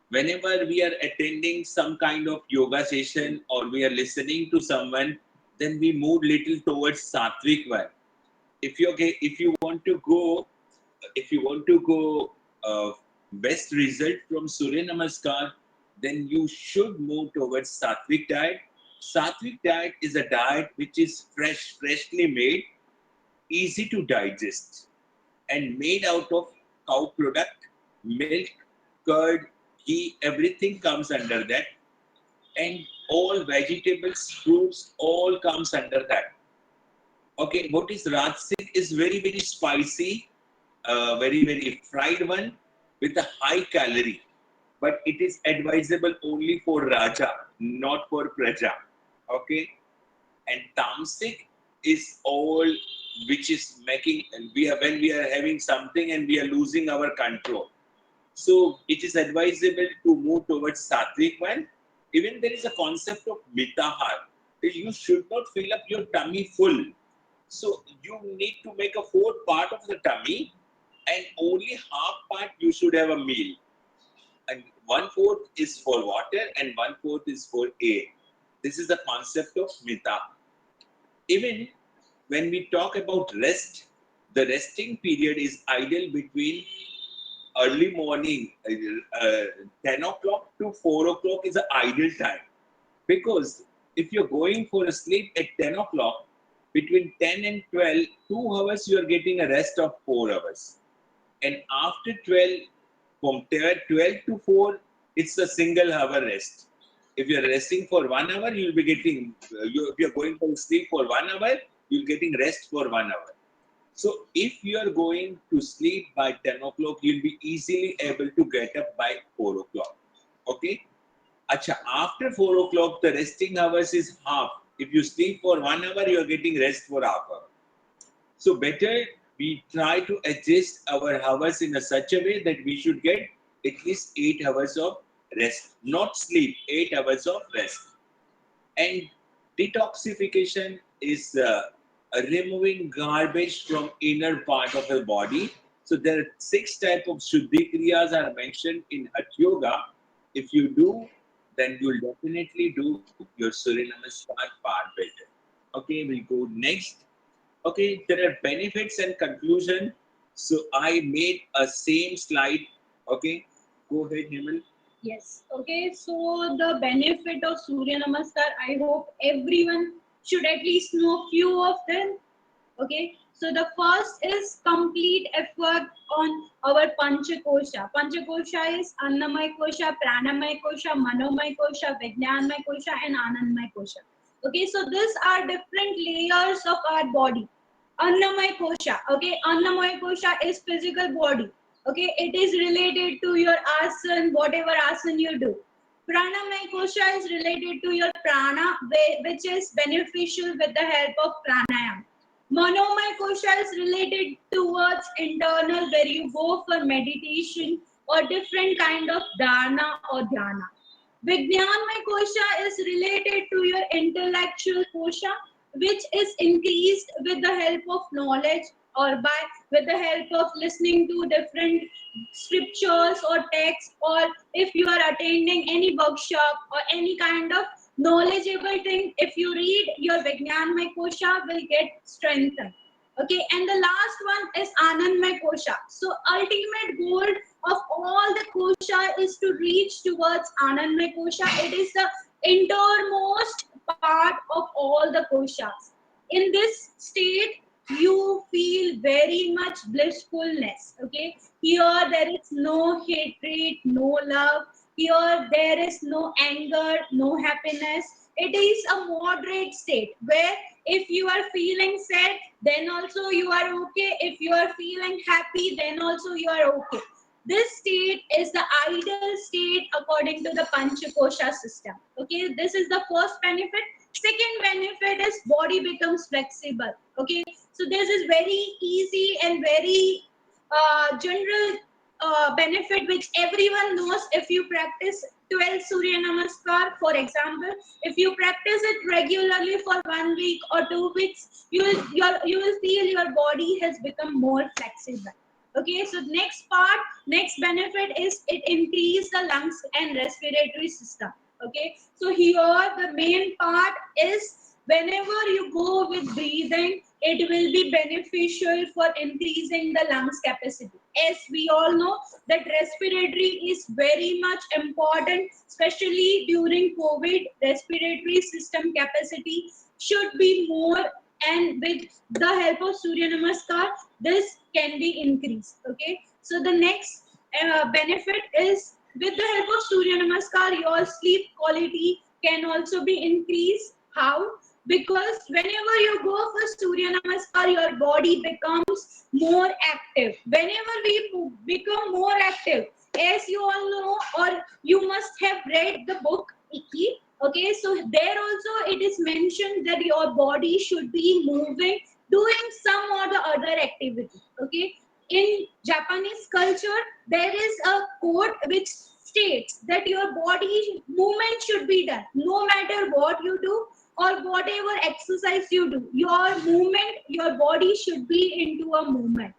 Whenever we are attending some kind of yoga session or we are listening to someone, then we move little towards Sattvic one. If you want to go, best result from Surya Namaskar, then you should move towards Sattvic diet. Sattvic diet is a diet which is freshly made, easy to digest, and made out of cow product, milk, curd, ghee, everything comes under that, and all vegetables, fruits, all comes under that. Okay, what is Rajasic is very spicy, very fried one with a high calorie, but it is advisable only for Raja, not for Praja. Okay, and Tamasic is all which is making when we are having something and we are losing our control. So it is advisable to move towards Sattvic one. Even there is a concept of mitahar. You should not fill up your tummy full. So you need to make a fourth part of the tummy and only half part you should have a meal. And 1/4 is for water and 1/4 is for air. This is the concept of mita. Even when we talk about rest, the resting period is ideal between early morning, 10 o'clock to 4 o'clock is the ideal time. Because if you're going for a sleep at 10 o'clock, between 10 and 12, 2 hours you are getting a rest of 4 hours. And after 12, from 12 to 4, it's a single hour rest. If you're resting for 1 hour, you'll be getting, if you're going to sleep for 1 hour, you're getting rest for 1 hour. So if you are going to sleep by 10 o'clock, you'll be easily able to get up by 4 o'clock. Okay? Acha, after 4 o'clock, the resting hours is half. If you sleep for 1 hour, you are getting rest for half hour. So better we try to adjust our hours in a such a way that we should get at least 8 hours of rest, not sleep, 8 hours of rest. And detoxification is removing garbage from inner part of the body. So there are 6 types of Shuddhi Kriyas are mentioned in Hatha Yoga. If you do, then you'll definitely do your Suryanamaskar far better. Okay, we'll go next. Okay, there are benefits and conclusion. So I made a same slide. Okay, go ahead, Hemal. Yes. Okay. So the benefit of Surya Namaskar, I hope everyone should at least know few of them. Okay. So the first is complete effort on our Panchakosha. Panchakosha is Annamay Kosha, Pranamay Kosha, Manomay Kosha, Vijnanmay Kosha, and Anandmay Kosha. Okay. So these are different layers of our body. Annamay Kosha. Okay. Annamay Kosha is physical body. Okay, it is related to your asan, whatever asan you do. Pranamaya kosha is related to your prana, which is beneficial with the help of pranayam. Manomaya kosha is related towards internal, where you go for meditation or different kind of dharana or dhyana. Vijnanmaya kosha is related to your intellectual kosha, which is increased with the help of knowledge or by with the help of listening to different scriptures or texts, or if you are attending any workshop or any kind of knowledgeable thing, if you read, your Vijnanmaya kosha will get strengthened. Okay, and the last one is Anandmay kosha. So ultimate goal of all the kosha is to reach towards Anandmay kosha. It is the innermost part of all the koshas. In this state, you feel very much blissfulness. Okay, here there is no hatred, no love. Here there is no anger, no happiness. It is a moderate state where if you are feeling sad, then also you are okay. If you are feeling happy, then also you are okay. This state is the ideal state according to the Panchakosha system. Okay, this is the first benefit. Second benefit is body becomes flexible. Okay, so this is very easy and very general benefit which everyone knows. If you practice 12 Surya Namaskar, for example, if you practice it regularly for 1 week or 2 weeks, you will feel your body has become more flexible. Okay, so next benefit is it increase the lungs and respiratory system. Okay, so here the main part is whenever you go with breathing, it will be beneficial for increasing the lungs capacity. As we all know that respiratory is very much important, especially during COVID, respiratory system capacity should be more, and with the help of Surya Namaskar, this can be increased. Okay, so the next benefit is with the help of Surya Namaskar, your sleep quality can also be increased. How? Because whenever you go for Surya Namaskar, your body becomes more active. Whenever we become more active, as you all know, or you must have read the book Ikki. Okay, so there also it is mentioned that your body should be moving, doing some or the other activity. Okay, in Japanese culture, there is a quote which states that your body movement should be done no matter what you do or whatever exercise you do. Your movement, your body should be into a movement.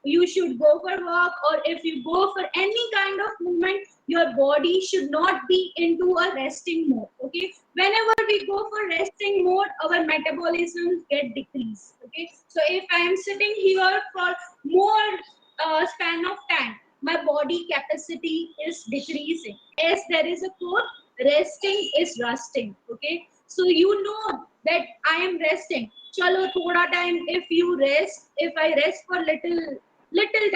You should go for walk, or if you go for any kind of movement, your body should not be into a resting mode. Okay, whenever we go for resting mode, our metabolism get decreased. Okay, so if I am sitting here for more span of time, my body capacity is decreasing. As there is a quote, resting is rusting. Okay, so you know that I am resting. Chalo thoda time, if you rest, if I rest for little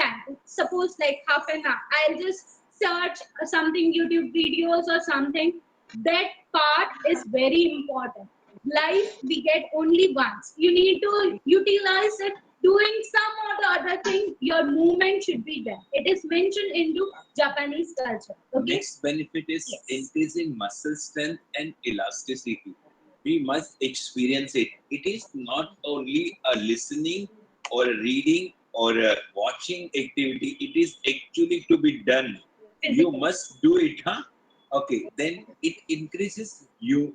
time, suppose like half an hour, I'll just search something YouTube videos or something. That part is very important. Life we get only once. You need to utilize it doing some or the other thing. Your movement should be done. It is mentioned into Japanese culture. Okay. Next benefit is Yes. increasing muscle strength and elasticity. We must experience it. It is not only a listening or a reading or a watching activity, it is actually to be done. You Physical. must do it, huh? Okay, then it increases your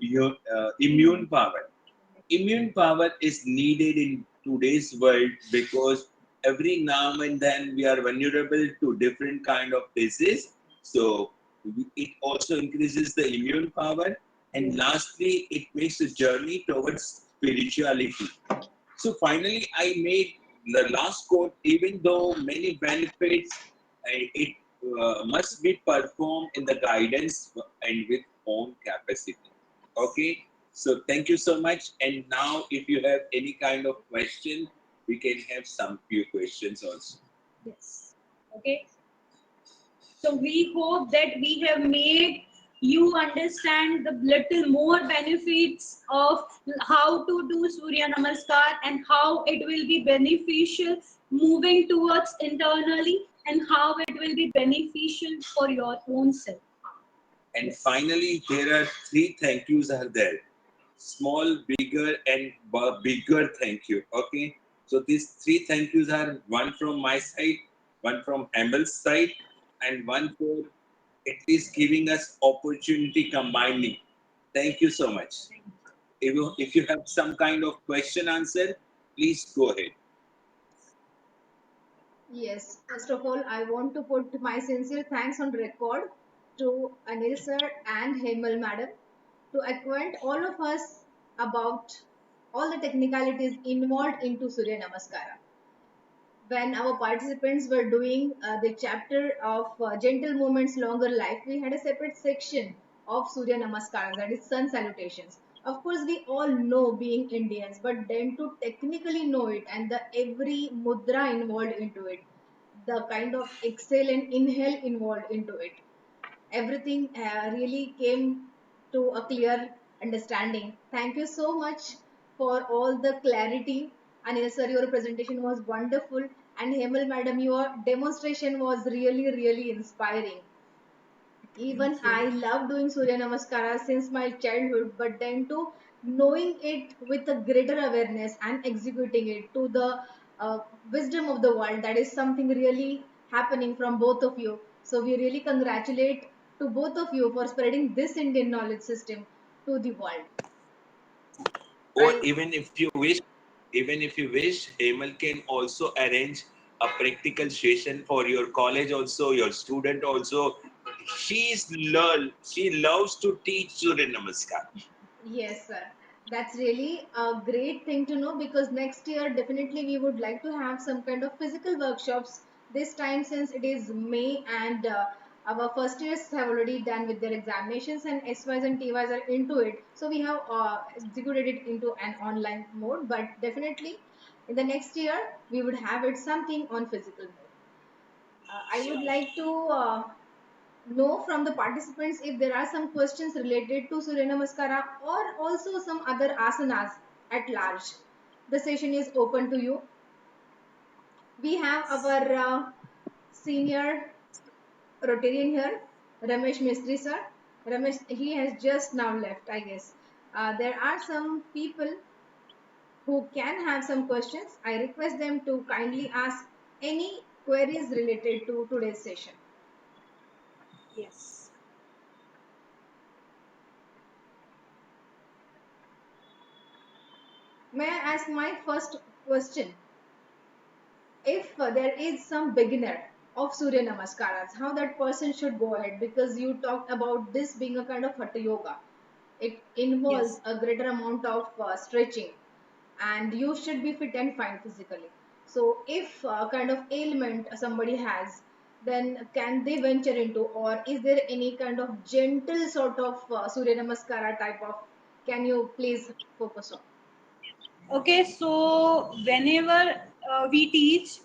immune power. Immune power is needed in today's world because every now and then we are vulnerable to different kind of disease. So it also increases the immune power, and lastly it makes a journey towards spirituality. So finally I made the last quote: even though many benefits, it must be performed in the guidance and with own capacity. Okay, so thank you so much. And now, if you have any kind of question, we can have some few questions also. Yes. Okay. So we hope that we have made you understand the little more benefits of how to do Surya Namaskar and how it will be beneficial moving towards internally and how it will be beneficial for your own self. And Yes. finally, there are three thank yous are there: small, bigger, and bigger thank you. Okay, so these three thank yous are one from my side, one from Hamel's side, and one for at least giving us opportunity combining. Thank you so much. If you have some kind of question answer, please go ahead. Yes, first of all, I want to put my sincere thanks on record to Anil sir and Hemal madam to acquaint all of us about all the technicalities involved into Surya Namaskara. When our participants were doing the chapter of gentle movements longer life, we had a separate section of Surya Namaskaras, that is sun salutations. Of course we all know, being Indians, but then to technically know it and the every mudra involved into it, the kind of exhale and inhale involved into it, everything really came to a clear understanding. Thank you so much for all the clarity. Anil sir, your presentation was wonderful. And Hemal madam, your demonstration was really, really inspiring. Even Thank I you. love doing Surya Namaskara since my childhood, but then to knowing it with a greater awareness and executing it to the uh, wisdom of the world, that is something really happening from both of you. So we really congratulate to both of you for spreading this Indian knowledge system to the world. Or I even if you wish, Hemal can also arrange a practical session for your college also, your student also. She loves to teach Surya Namaskar. Yes, sir. That's really a great thing to know, because next year definitely we would like to have some kind of physical workshops. This time, since it is May and our first years have already done with their examinations and SYs and TYs are into it, so we have executed it into an online mode. But definitely in the next year we would have it something on physical mode. I would Sure. like to know from the participants if there are some questions related to Surya Namaskara or also some other asanas at large. The session is open to you. We have our senior Rotarian here, Ramesh Mistry sir. Ramesh, he has just now left, I guess. There are some people who can have some questions. I request them to kindly ask any queries related to today's session. Yes. May I ask my first question? If there is some beginner of Surya Namaskaras, how that person should go ahead? Because you talked about this being a kind of Hatha Yoga. It involves Yes. a greater amount of stretching, and you should be fit and fine physically. So, if kind of ailment somebody has, then can they venture into, or is there any kind of gentle sort of Surya Namaskara type of? Can you please focus on? Okay, so whenever we teach,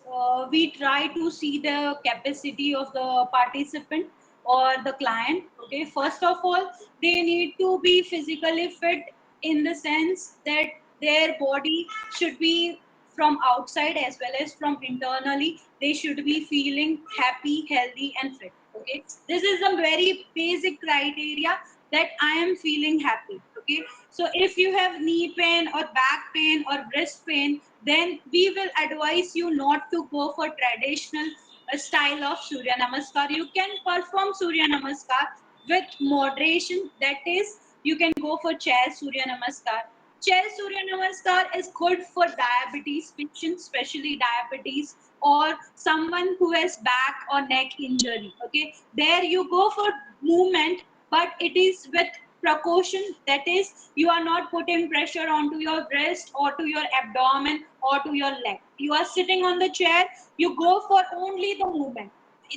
we try to see the capacity of the participant. or the client. Okay, first of all, they need to be physically fit in the sense that their body should be from outside as well as from internally. They should be feeling happy, healthy, and fit. Okay, this is a very basic criteria that I am feeling happy. Okay, so if you have knee pain or back pain or breast pain, then we will advise you not to go for traditional style of Surya Namaskar. You can perform Surya Namaskar with moderation. That is, you can go for chair Surya Namaskar. Chair Surya Namaskar is good for diabetes patients, especially diabetes, or someone who has back or neck injury. Okay, there you go for movement, but it is with precaution. That is, you are not putting pressure onto your breast or to your abdomen or to your leg. You are sitting on the chair, you go for only the movement.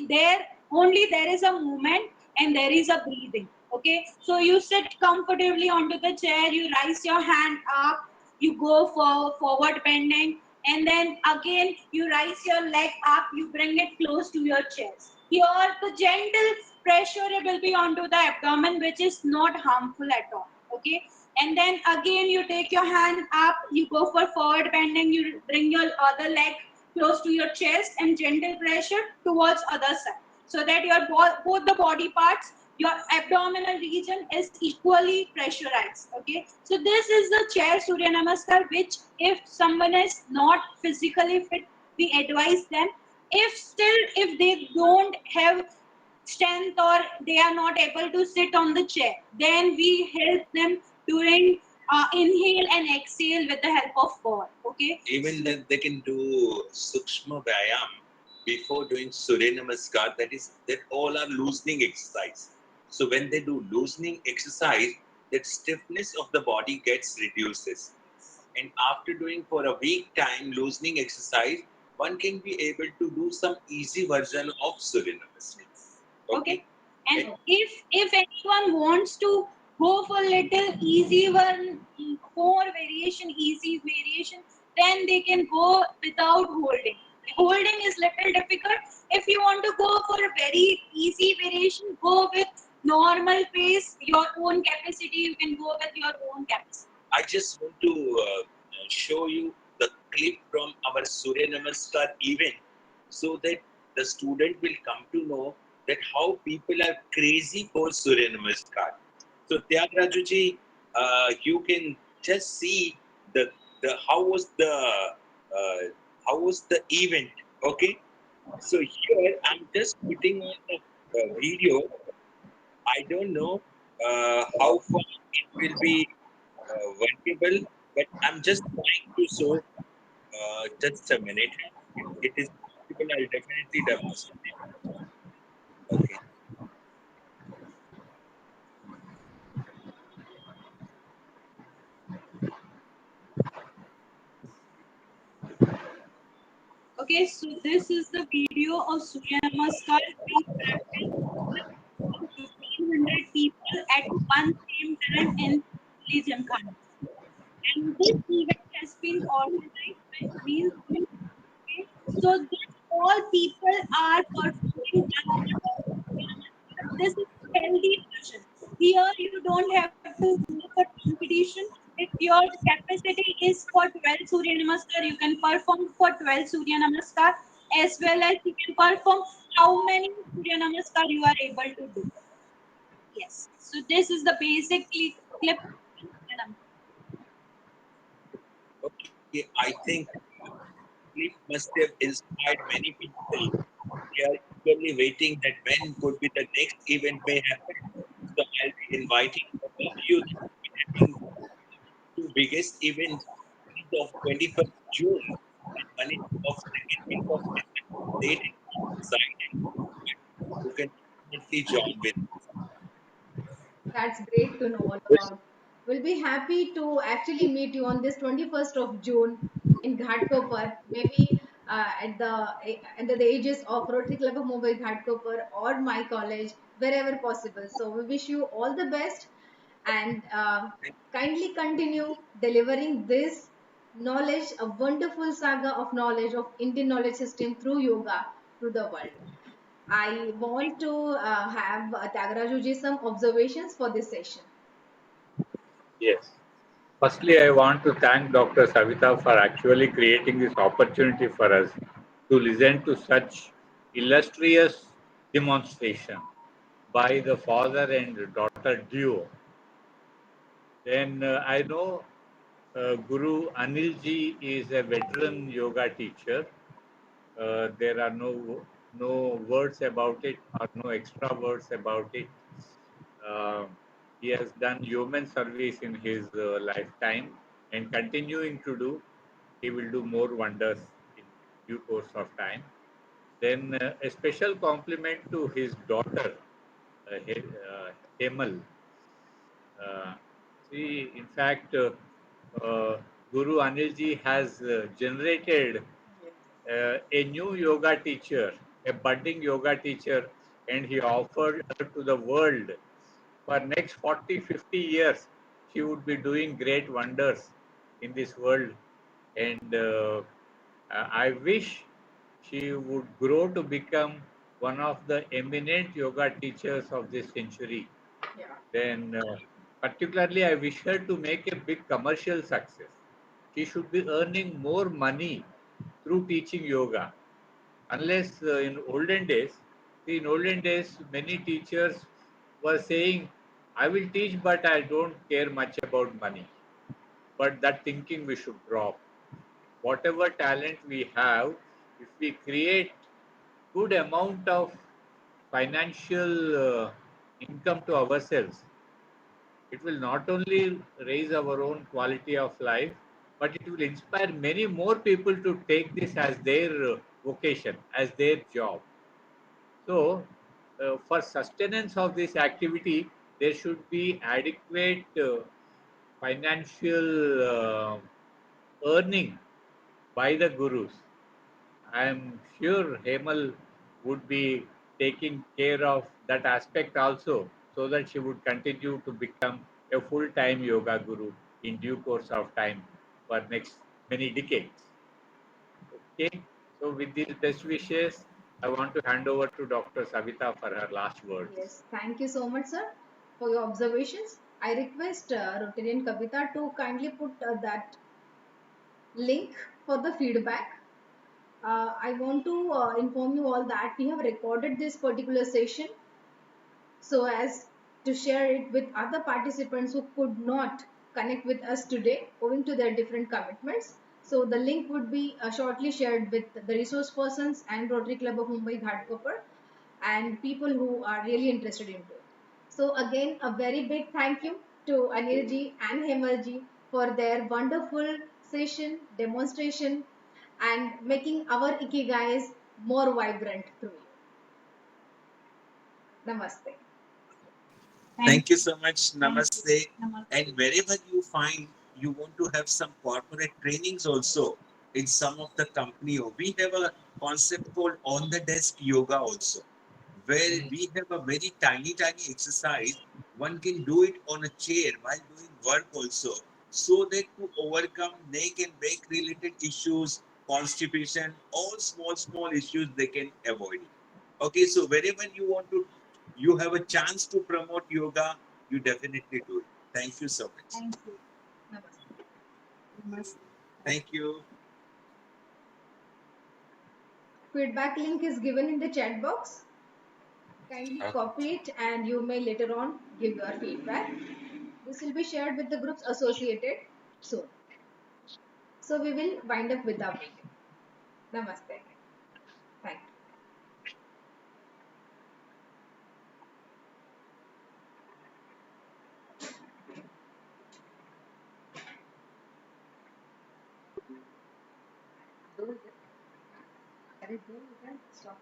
There only there is a movement and there is a breathing. Okay, so you sit comfortably onto the chair, you raise your hand up, you go for forward bending, and then again you raise your leg up, you bring it close to your chest. Here the gentle pressure will be onto the abdomen, which is not harmful at all. Okay, and then again you take your hand up, you go for forward bending, you bring your other leg close to your chest and gentle pressure towards other side, so that your both the body parts, your abdominal region is equally pressurized. Okay, so this is the chair Surya Namaskar, which if someone is not physically fit, we advise them. If still if they don't have strength or they are not able to sit on the chair, then we help them during inhale and exhale with the help of God. Okay, Even then, they can do Sukshma Vyayam before doing Surya Namaskar. That is, that all are loosening exercise. So when they do loosening exercise, that stiffness of the body gets reduces. And after doing for a week time loosening exercise, one can be able to do some easy version of Surya Namaskar. okay, and if anyone wants to go for little easy one, more variation, easy variation, then they can go without holding. Holding is little difficult. If you want to go for a very easy variation, go with normal pace, your own capacity. You can go with your own capacity. I just want to show you the clip from our Surya Namaskar event so that the student will come to know that how people are crazy for Surya Namaskar. So Tyagaraja ji, you can just see the how was the event, okay? So here I'm just putting on the video. I don't know how far it will be workable, but I'm just trying to show. Just a minute. If it is possible, I'll definitely demonstrate. Okay. Okay, so this is the video of Surya Namaskar being practiced with 1500 people at one same time in Gymkhana. And this event has been organized by Sunil Guru. Okay, so this all people are performing this is a healthy version. Here you don't have to go for competition. If your capacity is for 12 Surya Namaskar, you can perform for 12 Surya Namaskar, as well as you can perform how many Surya Namaskar you are able to do. Yes. So this is the basic clip. Okay. I think it must have inspired many people. They are eagerly waiting that when could be the next event may happen. So I'll be inviting all of you that will be having two biggest events, one is of 21st June and one is of 2nd week of December. Date is not decided, but you can definitely join with us. That's great to know all about. We'll be happy to actually meet you on this 21st of June in Ghatkopar, maybe at the ages of Rotary Club of Mumbai Ghatkopar or my college, wherever possible. So we wish you all the best and kindly continue delivering this knowledge, a wonderful saga of knowledge of Indian knowledge system through yoga to the world. I want to have Tyagarajuji some observations for this session. Yes. Firstly, I want to thank Dr. Savita for actually creating this opportunity for us to listen to such illustrious demonstration by the father and daughter duo. Then I know Guru Anil ji is a veteran yoga teacher. There are no words about it or no extra words about it. Uh, he has done human service in his lifetime and continuing to do. He will do more wonders in due course of time. Then a special compliment to his daughter, Hemal. Uh, See, in fact, Guru Anilji has generated a new yoga teacher, a budding yoga teacher, and he offered her to the world. For next 40, 50 years, she would be doing great wonders in this world. And I wish she would grow to become one of the eminent yoga teachers of this century. Yeah. Then, particularly, I wish her to make a big commercial success. She should be earning more money through teaching yoga. Unless in olden days, many teachers were saying, I will teach, but I don't care much about money. But that thinking we should drop. Whatever talent we have, if we create good amount of financial income to ourselves, it will not only raise our own quality of life, but it will inspire many more people to take this as their vocation, as their job. So, for sustenance of this activity, there should be adequate financial earning by the gurus. I am sure Hemal would be taking care of that aspect also, so that she would continue to become a full-time yoga guru in due course of time for next many decades. Okay, so with these best wishes, I want to hand over to Dr. Savita for her last words. Yes, thank you so much, sir, for your observations. I request Rotarian Kavita to kindly put that link for the feedback. I want to inform you all that we have recorded this particular session so as to share it with other participants who could not connect with us today owing to their different commitments. So the link would be shortly shared with the resource persons and Rotary Club of Mumbai Ghatkopar and people who are really interested into it. So again, a very big thank you to Anirji and Hemalji for their wonderful session, demonstration, and making our Ikigais more vibrant through you. Namaste. Thank Thank you you. so much. Thank you. Namaste. Namaste. And wherever you find you want to have some corporate trainings also in some of the company, or we have a concept called on the desk yoga also, where we have a very tiny exercise. One can do it on a chair while doing work also, so that to overcome neck and back related issues, constipation, all small issues they can avoid it. Okay, so wherever you want to, you have a chance to promote yoga, you definitely do it. Thank you so much. Thank you. Namaste. Namaste. Thank you. Feedback link is given in the chat box. Kindly Okay. copy it and you may later on give your feedback. This will be shared with the groups associated soon. So we will wind up with our meeting. Namaste. Thank you. दो इधर, अरे दो इधर, stop.